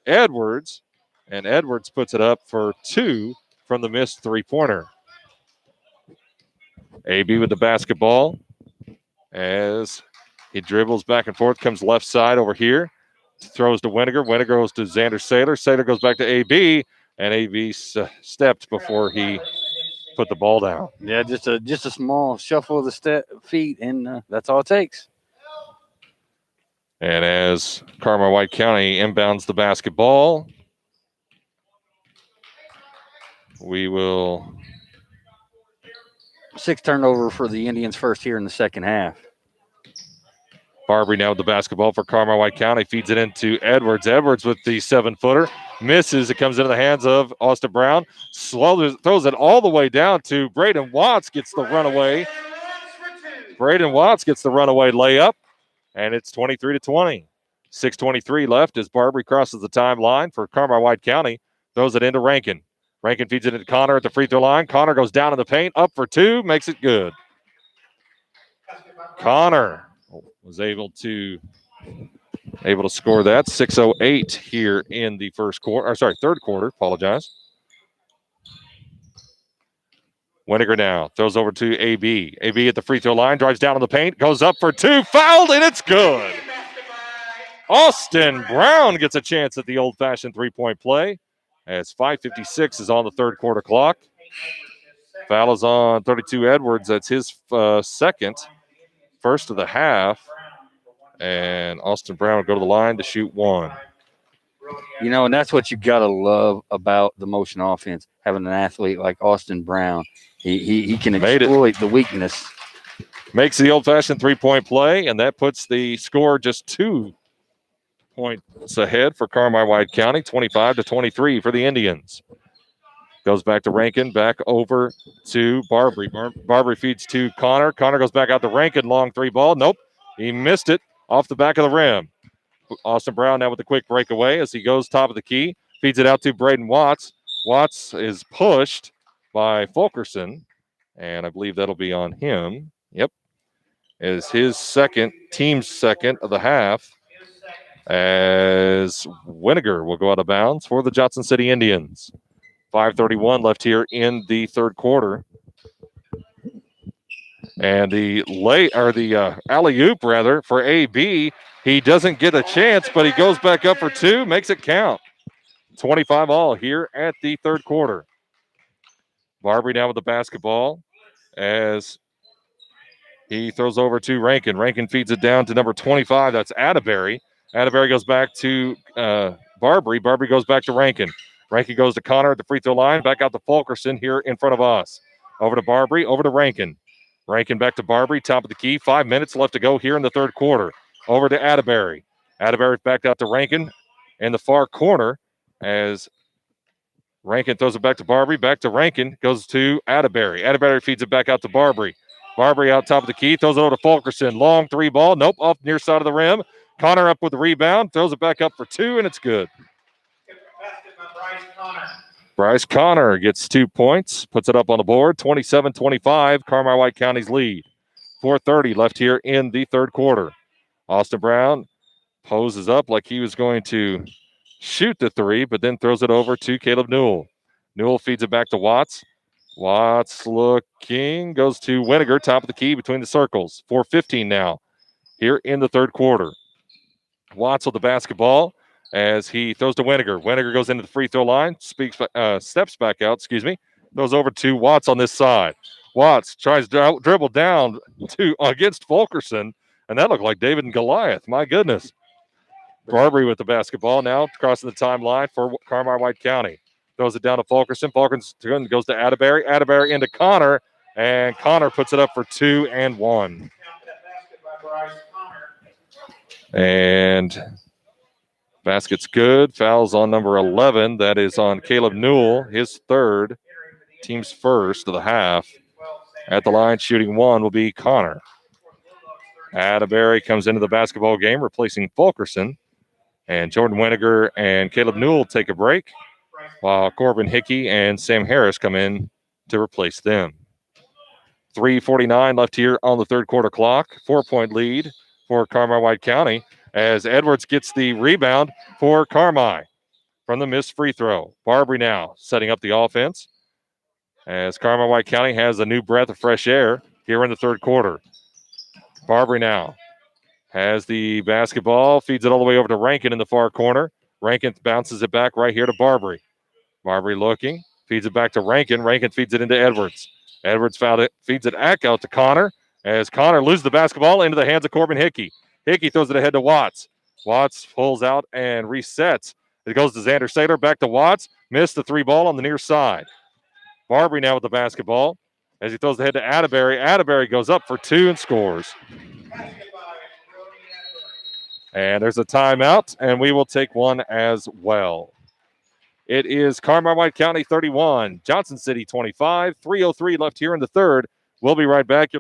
Edwards, and Edwards puts it up for two from the missed three-pointer. AB with the basketball as he dribbles back and forth, comes left side over here, throws to Winiger. Winiger goes to Xander Saylor. Saylor goes back to AB, and AB stepped before he put the ball down. Yeah, just a small shuffle of the feet, and that's all it takes. And as Carmi White County inbounds the basketball, we will Six turnover for the Indians first here in the second half. Barbary now with the basketball for Carmi White County. Feeds it into Edwards. Edwards with the 7-footer. Misses. It comes into the hands of Austin Brown. Throws it all the way down to Braden Watts. Gets the runaway. Braden Watts gets the runaway layup. And it's 23-20. 6:23 left as Barbary crosses the timeline for Carmi White County. Throws it into Rankin. Rankin feeds it into Connor at the free throw line. Connor goes down in the paint. Up for two. Makes it good. Connor was able to score that. 6:08 here in the third quarter. Apologize. Winiger now throws over to AB. AB at the free throw line, drives down in the paint, goes up for two, fouled, and it's good. Austin Brown gets a chance at the old-fashioned three-point play as 5:56 is on the third quarter clock. Foul is on 32 Edwards. That's his second, first of the half. And Austin Brown will go to the line to shoot one. You know, and that's what you got to love about the motion offense, having an athlete like Austin Brown. He can exploit the weakness. Makes the old-fashioned three-point play, and that puts the score just 2 points ahead for Carmi White County, 25-23 for the Indians. Goes back to Rankin, back over to Barbary. Barbary feeds to Connor. Connor goes back out to Rankin, long three ball. Nope, he missed it off the back of the rim. Austin Brown now with a quick breakaway as he goes top of the key. Feeds it out to Braden Watts. Watts is pushed by Fulkerson, and I believe that'll be on him. Yep. Is his team's second of the half, as Winiger will go out of bounds for the Johnson City Indians. 5:31 left here in the third quarter. And the alley-oop for AB, he doesn't get a chance, but he goes back up for two, makes it count. 25 all here at the third quarter. Barbary now with the basketball as he throws over to Rankin. Rankin feeds it down to number 25. That's Atterbury. Atterbury goes back to Barbary. Barbary goes back to Rankin. Rankin goes to Connor at the free throw line. Back out to Fulkerson here in front of us. Over to Barbary, over to Rankin. Rankin back to Barbary, top of the key. 5 minutes left to go here in the third quarter. Over to Atterbury. Atterbury back out to Rankin in the far corner as Rankin throws it back to Barbary. Back to Rankin, goes to Atterbury. Atterbury feeds it back out to Barbary. Barbary out top of the key, throws it over to Fulkerson. Long three ball, nope, off near side of the rim. Connor up with the rebound, throws it back up for two, and it's good. Bryce Connor gets 2 points, puts it up on the board, 27-25, Carmi White County's lead. 4:30 left here in the third quarter. Austin Brown poses up like he was going to shoot the three, but then throws it over to Caleb Newell. Newell feeds it back to Watts. Watts looking, goes to Winiger, top of the key between the circles. 4:15 now here in the third quarter. Watts with the basketball as he throws to Winiger. Winiger goes into the free throw line, steps back out, goes over to Watts on this side. Watts tries to dribble down against Fulkerson, and that looked like David and Goliath. My goodness. Barbary with the basketball now crossing the timeline for Carmi White County. Throws it down to Fulkerson. Fulkerson goes to Atterbury. Atterbury into Connor, and Connor puts it up for 2 and 1. And basket's good. Foul's on number 11. That is on Caleb Newell, his third, team's first of the half. At the line, shooting one will be Connor. Atterbury comes into the basketball game, replacing Fulkerson. And Jordan Winiger and Caleb Newell take a break, while Corbin Hickey and Sam Harris come in to replace them. 3:49 left here on the third quarter clock. 4-point lead for Carmi White County as Edwards gets the rebound for Carmi from the missed free throw. Barbary now setting up the offense as Carmi White County has a new breath of fresh air here in the third quarter. Barbary now has the basketball, feeds it all the way over to Rankin in the far corner. Rankin bounces it back right here to Barbary. Barbary looking, feeds it back to Rankin. Rankin feeds it into Edwards. Edwards feeds it back out to Connor as Connor loses the basketball into the hands of Corbin Hickey. Hickey throws it ahead to Watts. Watts pulls out and resets. It goes to Xander Saylor, back to Watts. Missed the three ball on the near side. Barbary now with the basketball. as he throws the head to Atterbury. Atterbury goes up for two and scores. And there's a timeout, and we will take one as well. It is Carmi-White County 31, Johnson City 25, 3:03 left here in the third. We'll be right back.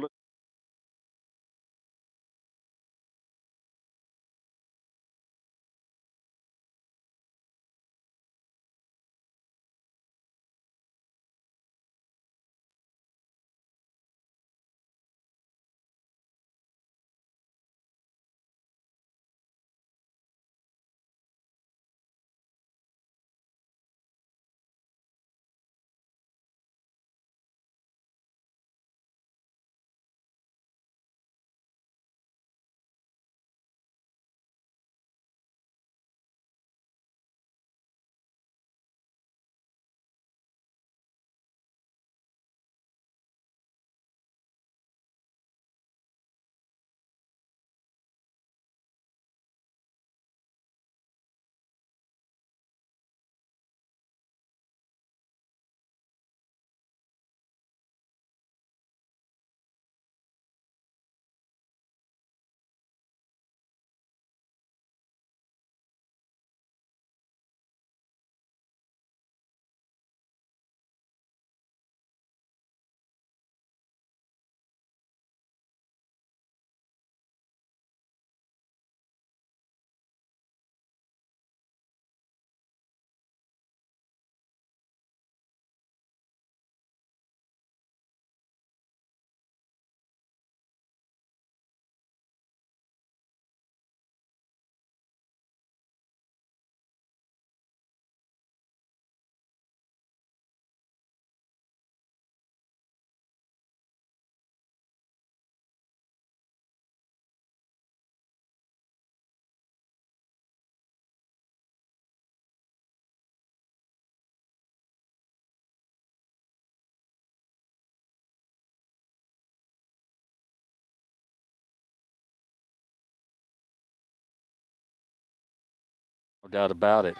No doubt about it.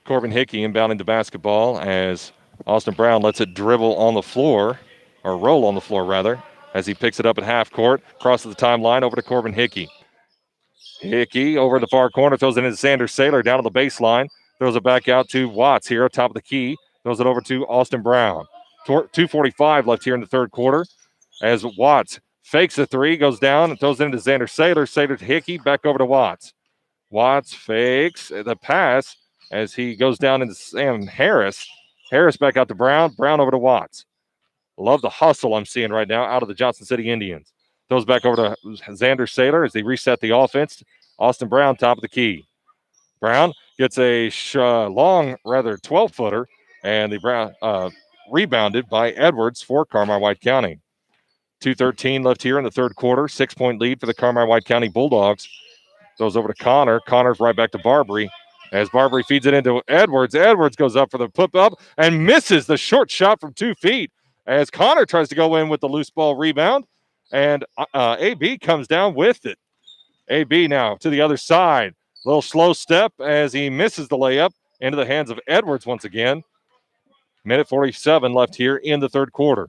Corbin Hickey inbounding the basketball as Austin Brown lets it dribble on the floor, or roll on the floor rather, as he picks it up at half court, crosses the timeline over to Corbin Hickey. Hickey over the far corner, throws it into Sanders Saylor down to the baseline, throws it back out to Watts here, top of the key, throws it over to Austin Brown. 2:45 left here in the third quarter as Watts fakes a three, goes down and throws it into Xander Saylor. Saylor to Hickey, back over to Watts. Watts fakes the pass as he goes down into Sam Harris. Harris back out to Brown. Brown over to Watts. Love the hustle I'm seeing right now out of the Johnson City Indians. Throws back over to Xander Saylor as they reset the offense. Austin Brown, top of the key. Brown gets a long, rather 12-footer, and the Brown rebounded by Edwards for Carmi-White County. 2:13 left here in the third quarter. 6-point lead for the Carmi-White County Bulldogs. Throws over to Connor. Connor's right back to Barbary. As Barbary feeds it into Edwards. Edwards goes up for the put-up and misses the short shot from 2 feet. As Connor tries to go in with the loose ball rebound. And AB comes down with it. AB now to the other side. Little slow step as he misses the layup into the hands of Edwards once again. Minute 47 left here in the third quarter.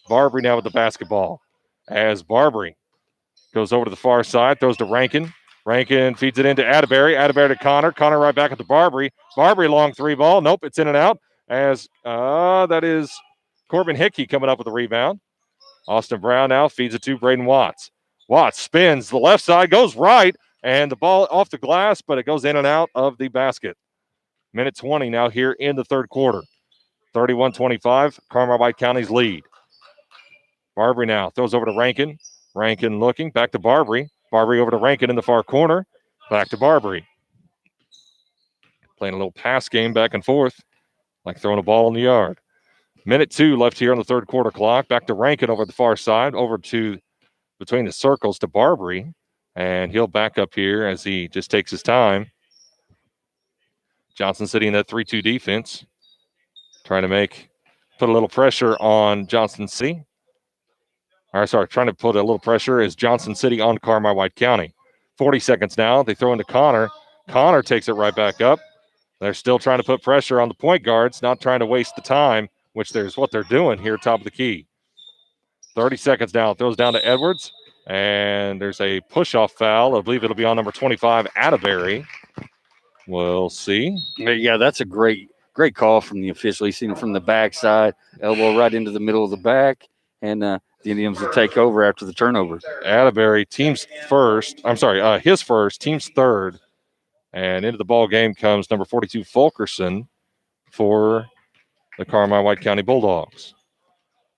Barbary now with the basketball. As Barbary goes over to the far side, throws to Rankin. Rankin feeds it into Atterbury. Atterbury to Connor. Connor right back at the Barbary. Barbary long three ball. Nope, it's in and out. As that is Corbin Hickey coming up with the rebound. Austin Brown now feeds it to Braden Watts. Watts spins the left side, goes right, and the ball off the glass, but it goes in and out of the basket. Minute 20 now here in the third quarter. 31-25, Carmi-White County's lead. Barbary now throws over to Rankin. Rankin looking, back to Barbary. Barbary over to Rankin in the far corner. Back to Barbary. Playing a little pass game back and forth, like throwing a ball in the yard. Minute 2 left here on the third quarter clock. Back to Rankin over the far side, over to between the circles to Barbary. And he'll back up here as he just takes his time. Johnson City in that 3-2 defense. Trying to put a little pressure on Johnson City. Trying to put a little pressure is Johnson City on Carmi-White County. 40 seconds now. They throw into Connor. Connor takes it right back up. They're still trying to put pressure on the point guards, not trying to waste the time, which there's what they're doing here top of the key. 30 seconds down. Throws down to Edwards. And there's a push-off foul. I believe it'll be on number 25, Atterbury. We'll see. Yeah, that's a great call from the official. He's seen it from the backside, elbow right into the middle of the back, and the Indians will take over after the turnover. Atterbury, team's first. I'm sorry, his first, team's third. And into the ball game comes number 42, Fulkerson, for the Carmi White County Bulldogs.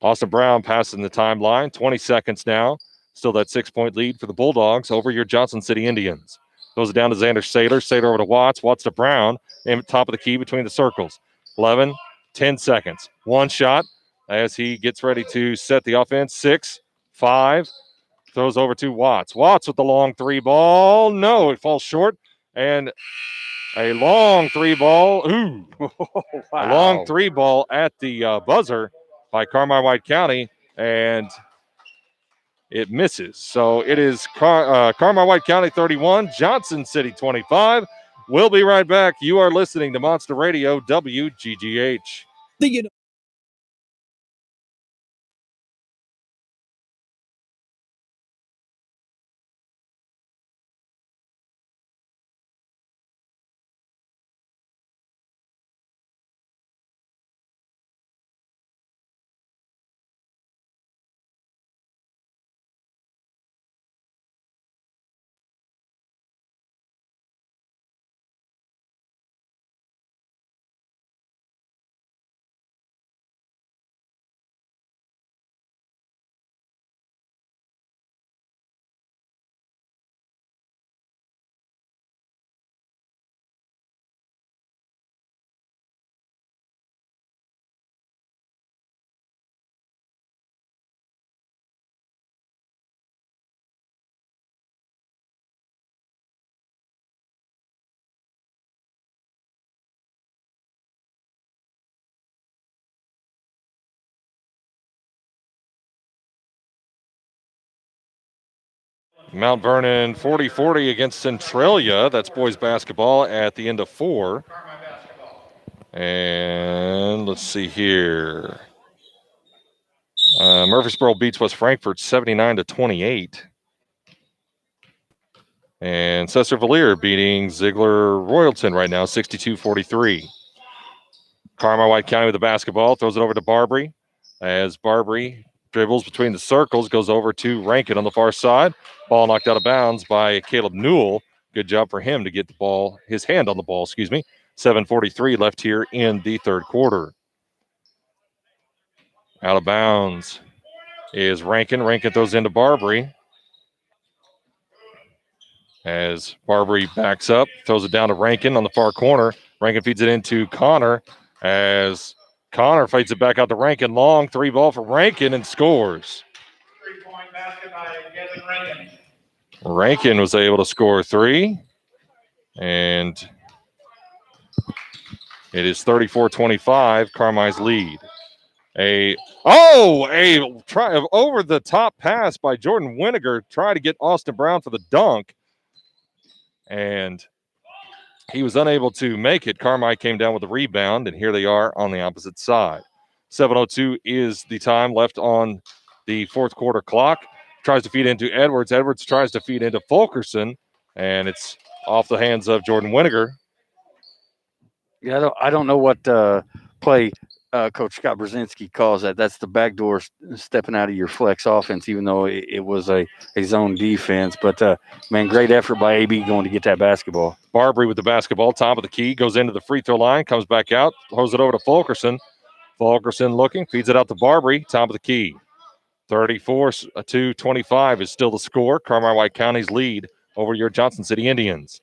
Austin Brown passing the timeline. 20 seconds now. Still that 6-point lead for the Bulldogs over your Johnson City Indians. Goes it down to Xander Saylor. Saylor over to Watts. Watts to Brown. In top of the key between the circles. 11, 10 seconds. One shot as he gets ready to set the offense. 6, 5. Throws over to Watts. Watts with the long three ball. No, it falls short. And a long three ball. Ooh. A long three ball at the buzzer by Carmi White County, and it misses. So it is Carmi White County 31, Johnson City 25. We'll be right back. You are listening to Monster Radio WGGH. Mount Vernon 40-40 against Centralia. That's boys basketball at the end of 4. And let's see here. Murfreesboro beats West Frankfort 79-28. And Cesar Valier beating Ziegler Royalton right now 62-43. Carmi White County with the basketball, throws it over to Barbary. As Barbary dribbles between the circles, goes over to Rankin on the far side. Ball knocked out of bounds by Caleb Newell. Good job for him to get the ball, his hand on the ball, 7:43 left here in the third quarter. Out of bounds is Rankin. Rankin throws into Barbary. As Barbary backs up, throws it down to Rankin on the far corner. Rankin feeds it into Connor as Connor feeds it back out to Rankin. Long three ball for Rankin and scores. 3-point basket by Kevin Rankin. Rankin was able to score 3. And it is 34-25, Carmi's lead. A over-the-top pass by Jordan Winiger. Tried to get Austin Brown for the dunk. And he was unable to make it. Carmi came down with a rebound, and here they are on the opposite side. 7:02 is the time left on the fourth quarter clock. Tries to feed into Edwards. Edwards tries to feed into Fulkerson, and it's off the hands of Jordan Winiger. Yeah, I don't know what play Coach Scott Brzezinski calls that. That's the backdoor stepping out of your flex offense, even though it was a zone defense. But, man, great effort by AB going to get that basketball. Barbary with the basketball, top of the key, goes into the free throw line, comes back out, throws it over to Fulkerson. Fulkerson looking, feeds it out to Barbary, top of the key. 34-25 is still the score. Carmi White County's lead over your Johnson City Indians.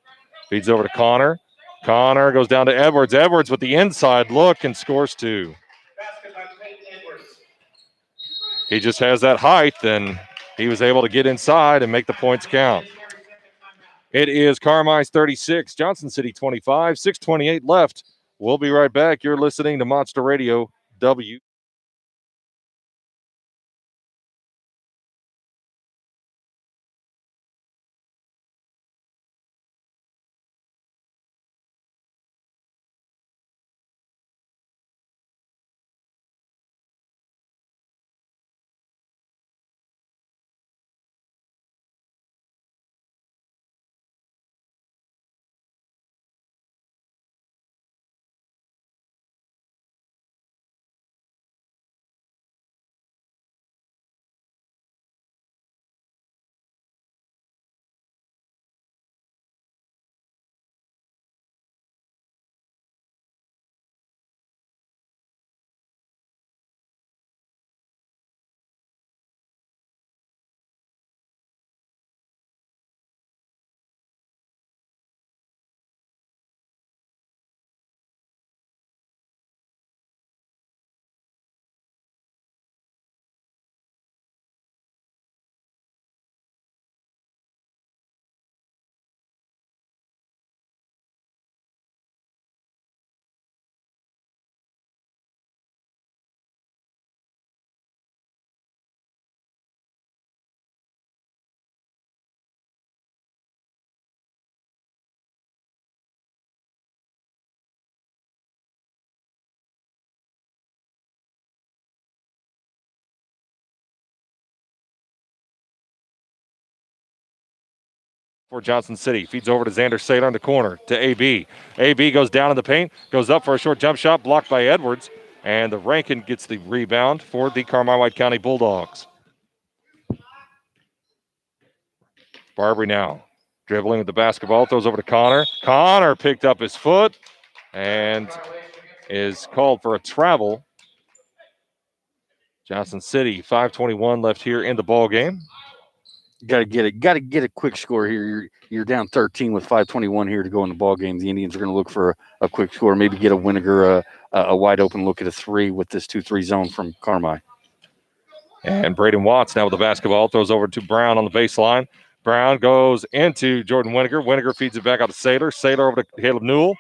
Feeds over to Connor. Connor goes down to Edwards. Edwards with the inside look and scores 2. He just has that height, and he was able to get inside and make the points count. It is Carmi's 36, Johnson City 25, 6:28 left. We'll be right back. You're listening to Monster Radio W. for Johnson City. Feeds over to Xander Saylor in the corner to AB. AB goes down in the paint, goes up for a short jump shot, blocked by Edwards. And the Rankin gets the rebound for the Carmi-White County Bulldogs. Barbary now dribbling with the basketball, throws over to Connor. Connor picked up his foot and is called for a travel. Johnson City, 5:21 left here in the ball game. Got to get a quick score here. You're down 13 with 5:21 here to go in the ball game. The Indians are going to look for a quick score, maybe get a Winiger a wide open look at a 3 with this 2-3 zone from Carmi. And Braden Watts now with the basketball, throws over to Brown on the baseline. Brown goes into Jordan Winiger. Winiger feeds it back out to Saylor. Saylor over to Caleb Newell.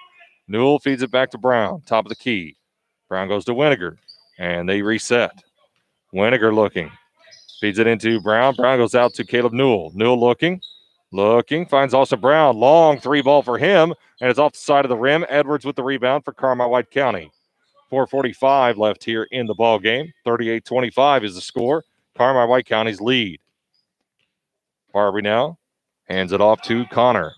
Newell feeds it back to Brown, top of the key. Brown goes to Winiger, and they reset. Winiger looking. Feeds it into Brown. Brown goes out to Caleb Newell. Newell looking, finds Austin Brown. Long 3 ball for him, and it's off the side of the rim. Edwards with the rebound for Carmi-White County. 4:45 left here in the ball game. 38-25 is the score. Carmi-White County's lead. Barbary now hands it off to Connor.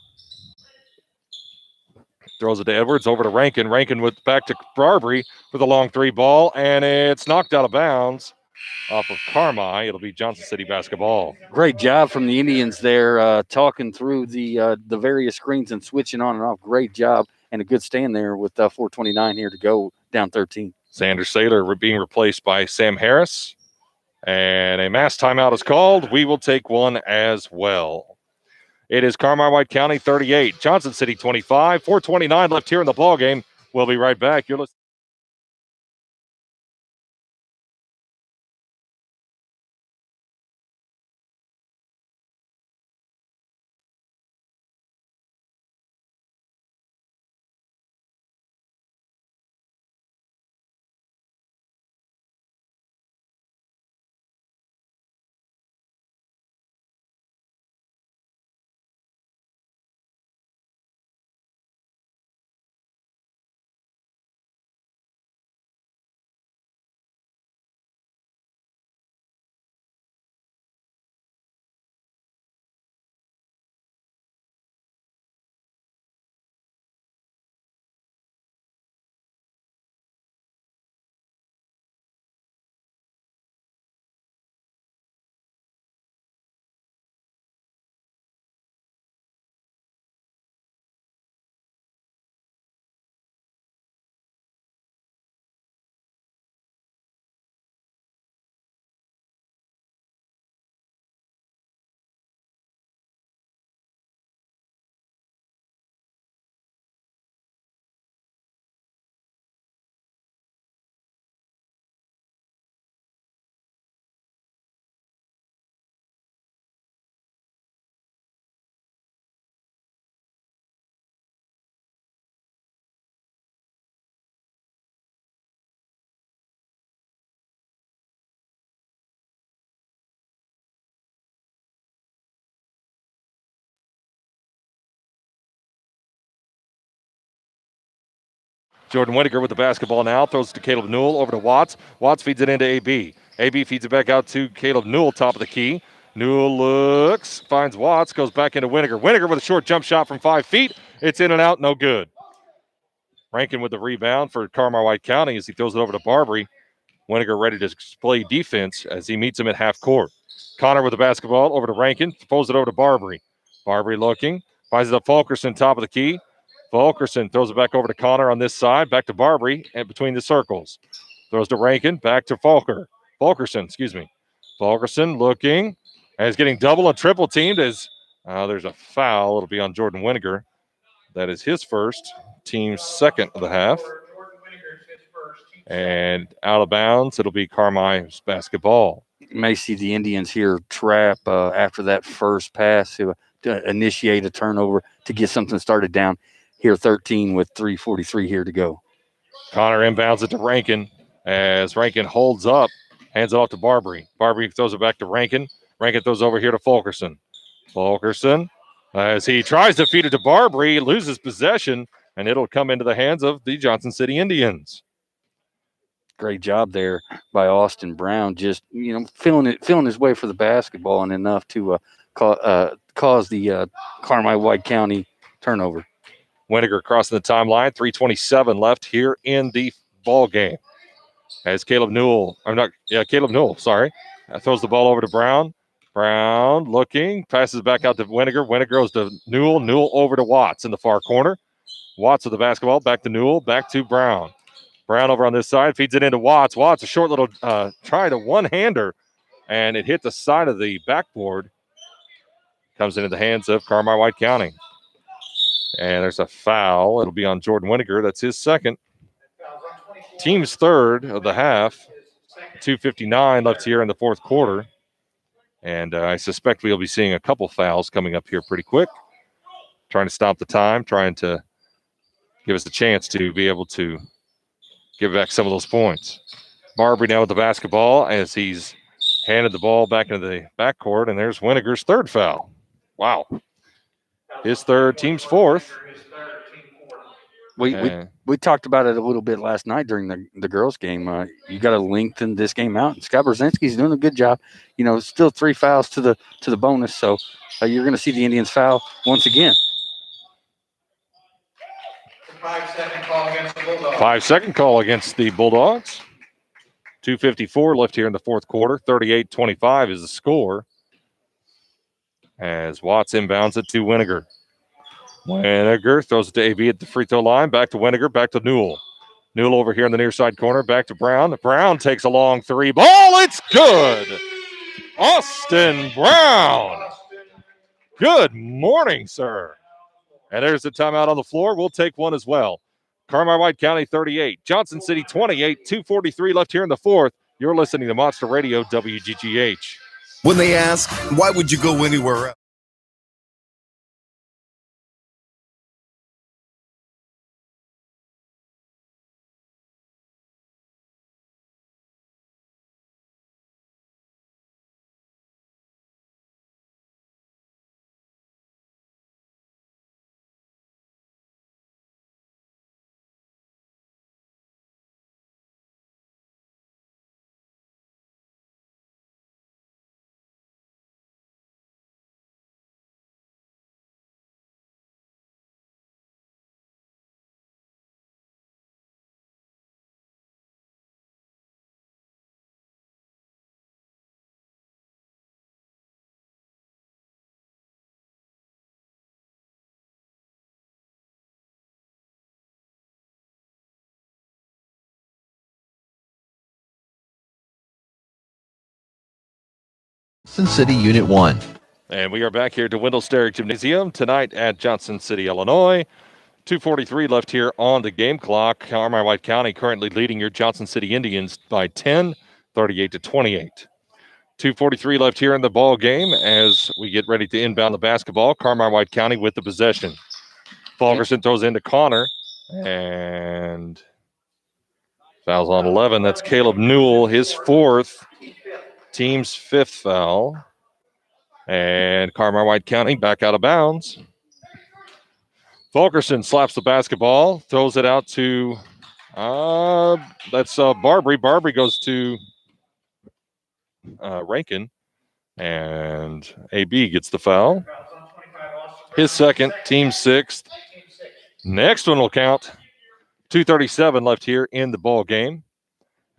Throws it to Edwards, over to Rankin. Rankin with back to Barbary with a long 3 ball, and it's knocked out of bounds. Off of Carmi, it'll be Johnson City basketball. Great job from the Indians there, talking through the various screens and switching on and off. Great job and a good stand there with 4:29 here to go, down 13. Xander Saylor being replaced by Sam Harris, and a mass timeout is called. We will take one as well. It is Carmi-White County 38, Johnson City 25. 4:29 left here in the ball game. We'll be right back. You're listening. Jordan Whitaker with the basketball now. Throws it to Caleb Newell, over to Watts. Watts feeds it into AB. AB feeds it back out to Caleb Newell, top of the key. Newell looks, finds Watts, goes back into Whitaker. Whitaker with a short jump shot from 5 feet. It's in and out, no good. Rankin with the rebound for Carmi-White County as he throws it over to Barbary. Whitaker ready to display defense as he meets him at half court. Connor with the basketball, over to Rankin. Throws it over to Barbary. Barbary looking, finds it to Fulkerson, top of the key. Fulkerson throws it back over to Connor on this side, back to Barbary, and between the circles. Throws to Rankin, back to Fulkerson. Fulkerson looking, and is getting double and triple teamed as there's a foul. It'll be on Jordan Winiger. That is his first, team's second of the half. And out of bounds, it'll be Carmi's basketball. You may see the Indians here trap after that first pass to initiate a turnover to get something started down. Here 13 with 3:43 here to go. Connor inbounds it to Rankin as Rankin holds up, hands it off to Barbary. Barbary throws it back to Rankin. Rankin throws over here to Fulkerson. Fulkerson, as he tries to feed it to Barbary, loses possession, and it'll come into the hands of the Johnson City Indians. Great job there by Austin Brown, just feeling his way for the basketball and enough to caused the Carmi White County turnover. Winiger crossing the timeline. 3:27 left here in the ball game. As Caleb Newell, sorry, throws the ball over to Brown. Brown looking, passes back out to Winiger. Winiger goes to Newell. Newell over to Watts in the far corner. Watts with the basketball, back to Newell, back to Brown. Brown over on this side, feeds it into Watts. Watts, a short little try to one-hander, and it hit the side of the backboard. Comes into the hands of Carmi White County. And there's a foul. It'll be on Jordan Winiger. That's his second. Team's third of the half. 2:59 left here in the fourth quarter. And I suspect we'll be seeing a couple fouls coming up here pretty quick. Trying to stop the time, trying to give us a chance to be able to give back some of those points. Barbary now with the basketball as he's handed the ball back into the backcourt, and there's Winiger's third foul. Wow. His third, team's fourth. We talked about it a little bit last night during the girls' game. You got to lengthen this game out. And Scott Brzezinski's doing a good job. Still 3 fouls to the bonus, so you're going to see the Indians foul once again. 5-second call against the Bulldogs. 5-second call against the Bulldogs. 2:54 left here in the fourth quarter. 38-25 is the score. As Watts inbounds it to Winiger. Winiger throws it to AB at the free throw line. Back to Winiger, back to Newell. Newell over here in the near side corner. Back to Brown. Brown takes a long three. Ball, it's good. Austin Brown. Good morning, sir. And there's the timeout on the floor. We'll take one as well. Carmi White County 38, Johnson City 28, 2:43 left here in the fourth. You're listening to Monster Radio WGGH. When they ask, why would you go anywhere else? Johnson City Unit 1. And we are back here to Wendell Sterrick Gymnasium tonight at Johnson City, Illinois. 2:43 left here on the game clock. Carmi White County currently leading your Johnson City Indians by 10, 38-28. 2:43 left here in the ball game as we get ready to inbound the basketball. Carmi White County with the possession. Fulgerson throws into Connor, and fouls on 11. That's Caleb Newell, his fourth, team's fifth foul. And Carmi White County back out of bounds. Fulgerson slaps the basketball, throws it out to, that's Barbary. Barbary goes to Rankin, and AB gets the foul. His second, team sixth. Next one will count. 2:37 left here in the ball game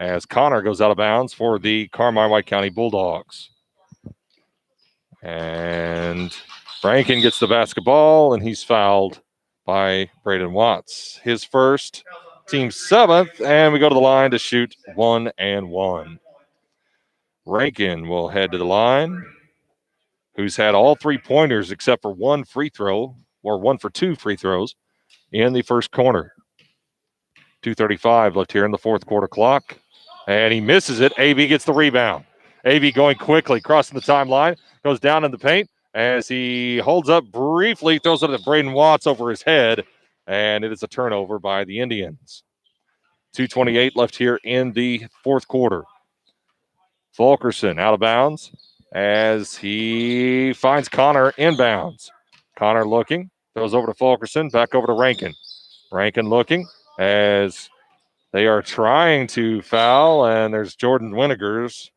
as Connor goes out of bounds for the Carmi White County Bulldogs. And Rankin gets the basketball, and he's fouled by Braden Watts. His first, team seventh, and we go to the line to shoot 1 and 1. Rankin will head to the line, who's had all 3-pointers except for one free throw, or 1 for 2 free throws in the first corner. 2:35 left here in the fourth quarter clock, and he misses it. AB gets the rebound. AB going quickly, crossing the timeline, goes down in the paint as he holds up briefly, throws it at Braden Watts over his head, and it is a turnover by the Indians. 2:28 left here in the fourth quarter. Fulkerson out of bounds as he finds Connor inbounds. Connor looking, throws over to Fulkerson, back over to Rankin. Rankin looking as they are trying to foul, and there's Jordan Winiger's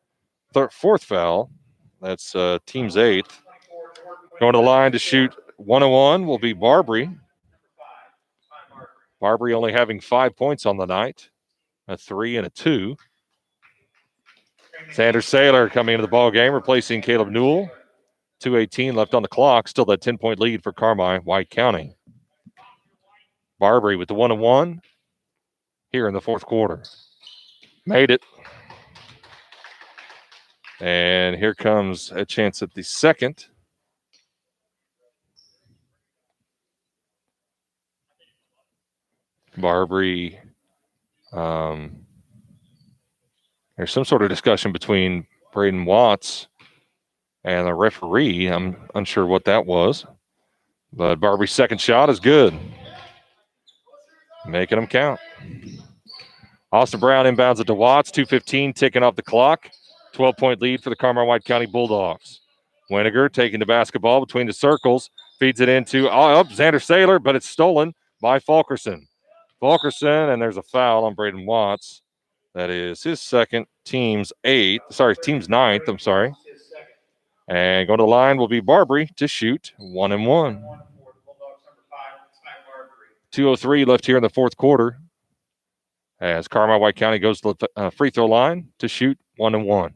fourth foul. That's team's eighth. Going to the line to shoot 1-1 will be Barbary. Barbary only having 5 points on the night, a 3 and a 2. Xander Saylor coming into the ball game, replacing Caleb Newell. 2:18 left on the clock. Still that 10-point lead for Carmi White County. Barbary with the 1-1 here in the fourth quarter. Made it. And here comes a chance at the second. Barbary. There's some sort of discussion between Braden Watts and the referee. I'm unsure what that was. But Barbary's second shot is good. Making them count. Austin Brown inbounds it to Watts. 2:15 ticking off the clock. 12-point lead for the Carmi White County Bulldogs. Winiger taking the basketball between the circles. Feeds it into Xander Saylor, but it's stolen by Fulkerson. Fulkerson, and there's a foul on Braden Watts. That is his second, team's ninth, I'm sorry. And going to the line will be Barbary to shoot 1-1. 2:03 left here in the fourth quarter as Carmi White County goes to the free throw line to shoot 1-1.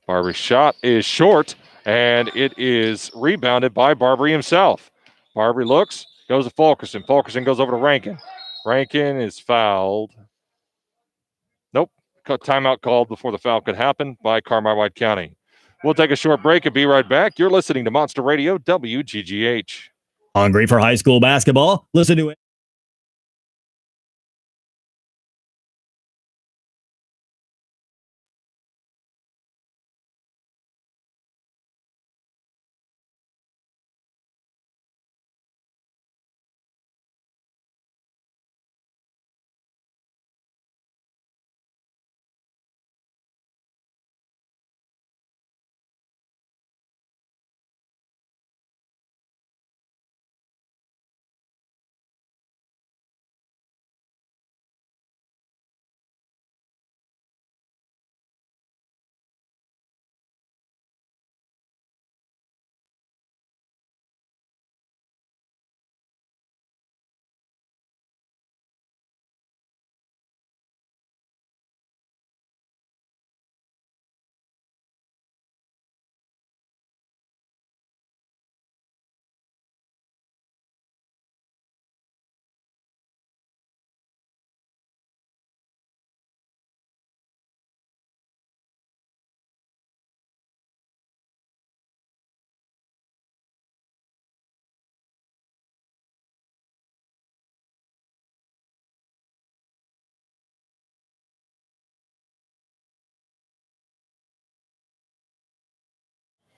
Barbary's shot is short, and it is rebounded by Barbary himself. Barbary looks, goes to Fulkerson. Fulkerson goes over to Rankin. Rankin is fouled. Nope. Timeout called before the foul could happen by Carmi White County. We'll take a short break and be right back. You're listening to Monster Radio WGGH. Hungry for high school basketball? Listen to it.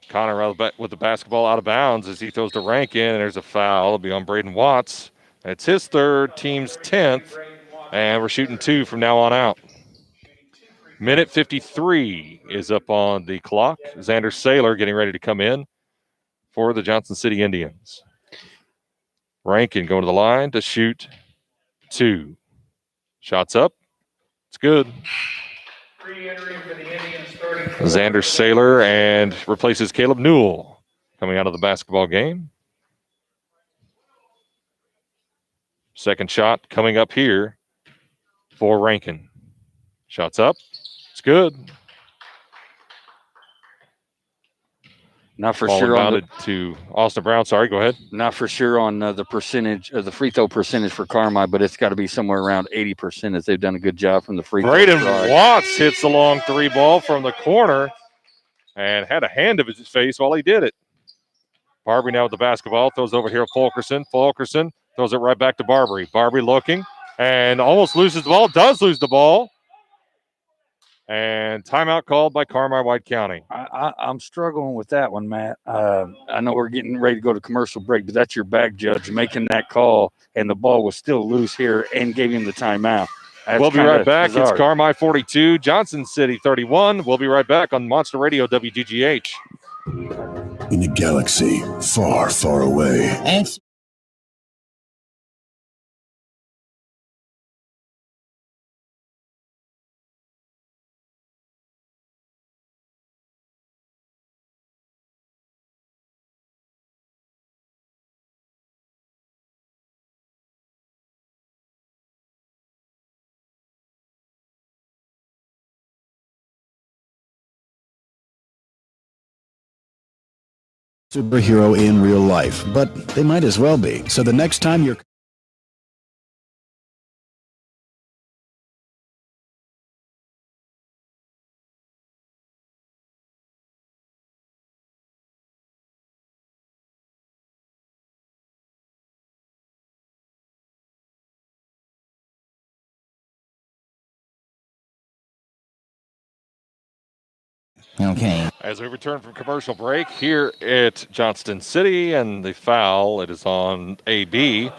Connor with the basketball out of bounds as he throws to Rankin, and there's a foul. It'll be on Braden Watts. It's his third, team's 10th, and we're shooting 2 from now on out. Minute 53 is up on the clock. Xander Saylor getting ready to come in for the Johnson City Indians. Rankin going to the line to shoot 2. Shots up. It's good. Xander Saylor and replaces Caleb Newell coming out of the basketball game. Second shot coming up here for Rankin. Shots up. It's good. Not for Ball sure on inbounded to Austin Brown. Sorry, go ahead. Not for sure on the percentage, the free throw percentage for Carmi, but it's got to be somewhere around 80% as they've done a good job from the free throw. Braden Watts hits the long 3 ball from the corner and had a hand of his face while he did it. Barbary now with the basketball, throws over here Fulkerson. Fulkerson throws it right back to Barbary. Barbary looking and almost loses the ball, does lose the ball. And timeout called by Carmi White County. I'm struggling with that one, Matt. I know we're getting ready to go to commercial break, but that's your back judge making that call, and the ball was still loose here and gave him the timeout. We'll be right back. Bizarre. It's Carmi 42, Johnson City 31. We'll be right back on Monster Radio WGGH. In a galaxy far, far away. superhero in real life, but they might as well be. So the next time you're Okay. As we return from commercial break here at Johnston City, and the foul, it is on AB,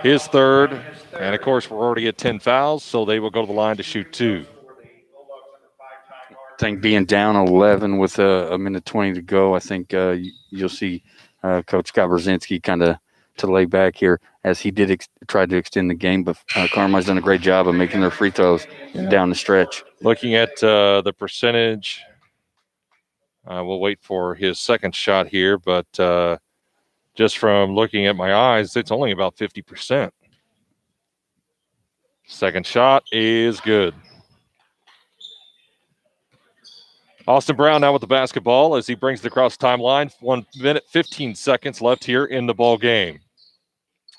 his third. And of course, we're already at 10 fouls, so they will go to the line to shoot 2. I think being down 11 with a minute 20 to go, I think you'll see Coach Scott Brzezinski kind of to lay back here as he did try to extend the game. But Carmi's done a great job of making their free throws down the stretch. Looking at the percentage, we'll wait for his second shot here, but just from looking at my eyes, it's only about 50%. Second shot is good. Austin Brown now with the basketball as he brings it across the timeline. 1 minute, 15 seconds left here in the ball game.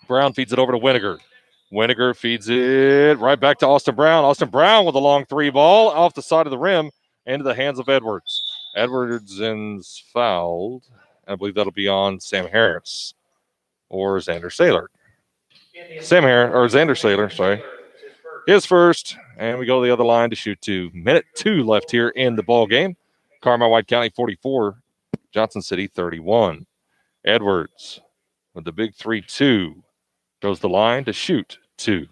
Brown feeds it over to Winiger. Winiger feeds it right back to Austin Brown. Austin Brown with a long 3 ball off the side of the rim into the hands of Edwards. Edwards is fouled. I believe that'll be on Sam Harris or Xander Saylor. Xander Saylor, sorry. His first, and we go to the other line to shoot 2. Minute 2 left here in the ball game. Carmi White County 44, Johnson City 31. Edwards with the big 3-2 goes the line to shoot 2.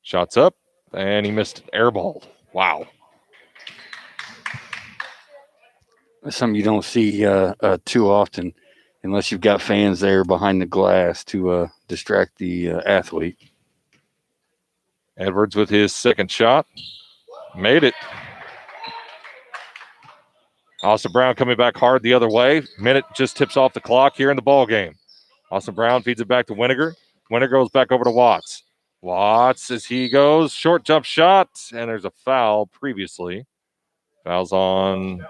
Shots up, and he missed it. Airballed. Wow. Something you don't see too often unless you've got fans there behind the glass to distract the athlete. Edwards with his second shot. Made it. Austin Brown coming back hard the other way. Minute just tips off the clock here in the ball game. Austin Brown feeds it back to Winiger. Winiger goes back over to Watts. Watts as he goes. Short jump shot, and there's a foul previously. Foul's on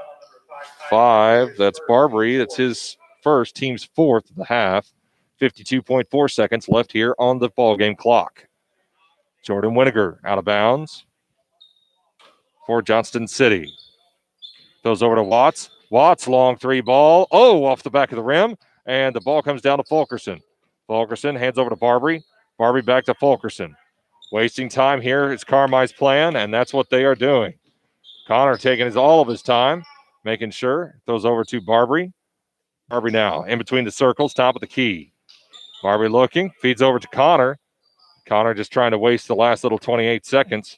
5. That's Barbary. That's his first, team's fourth of the half. 52.4 seconds left here on the ball game clock. Jordan Winiger out of bounds for Johnston City. Goes over to Watts. Watts, long 3 ball. Oh, off the back of the rim. And the ball comes down to Fulkerson. Fulkerson hands over to Barbary. Barbary back to Fulkerson. Wasting time here is Carmi's plan, and that's what they are doing. Connor taking all of his time, making sure. Throws over to Barbary. Barbary now in between the circles, top of the key. Barbary looking, feeds over to Connor. Connor just trying to waste the last little 28 seconds.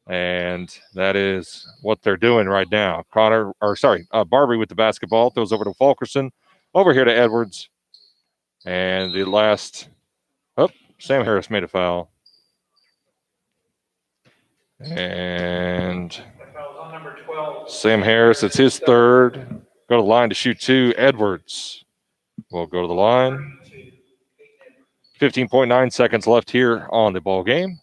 And that is what they're doing right now. Barbary with the basketball. Throws over to Fulkerson. Over here to Edwards. And the last, Sam Harris made a foul. And Sam Harris, it's his third. Go to the line to shoot 2. Edwards will go to the line. 15.9 seconds left here on the ball game.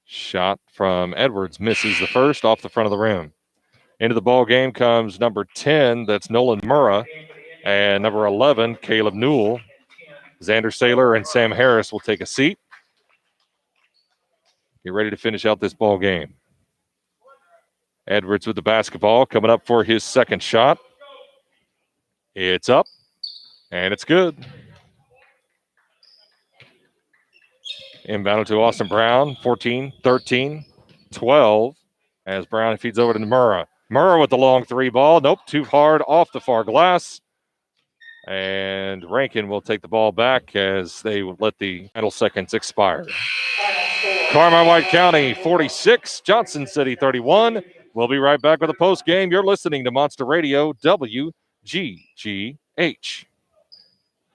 Shot from Edwards misses the first off the front of the rim. Into the ball game comes number 10, that's Nolan Murrah, and number 11, Caleb Newell. Xander Saylor and Sam Harris will take a seat. Get ready to finish out this ball game. Edwards with the basketball, coming up for his second shot. It's up, and it's good. Inbound to Austin Brown, 14, 13, 12, as Brown feeds over to Murrah. Murrah with the long 3 ball. Nope, too hard off the far glass. And Rankin will take the ball back as they will let the final seconds expire. Carmi White County 46, Johnson City 31. We'll be right back with a post game. You're listening to Monster Radio WGGH.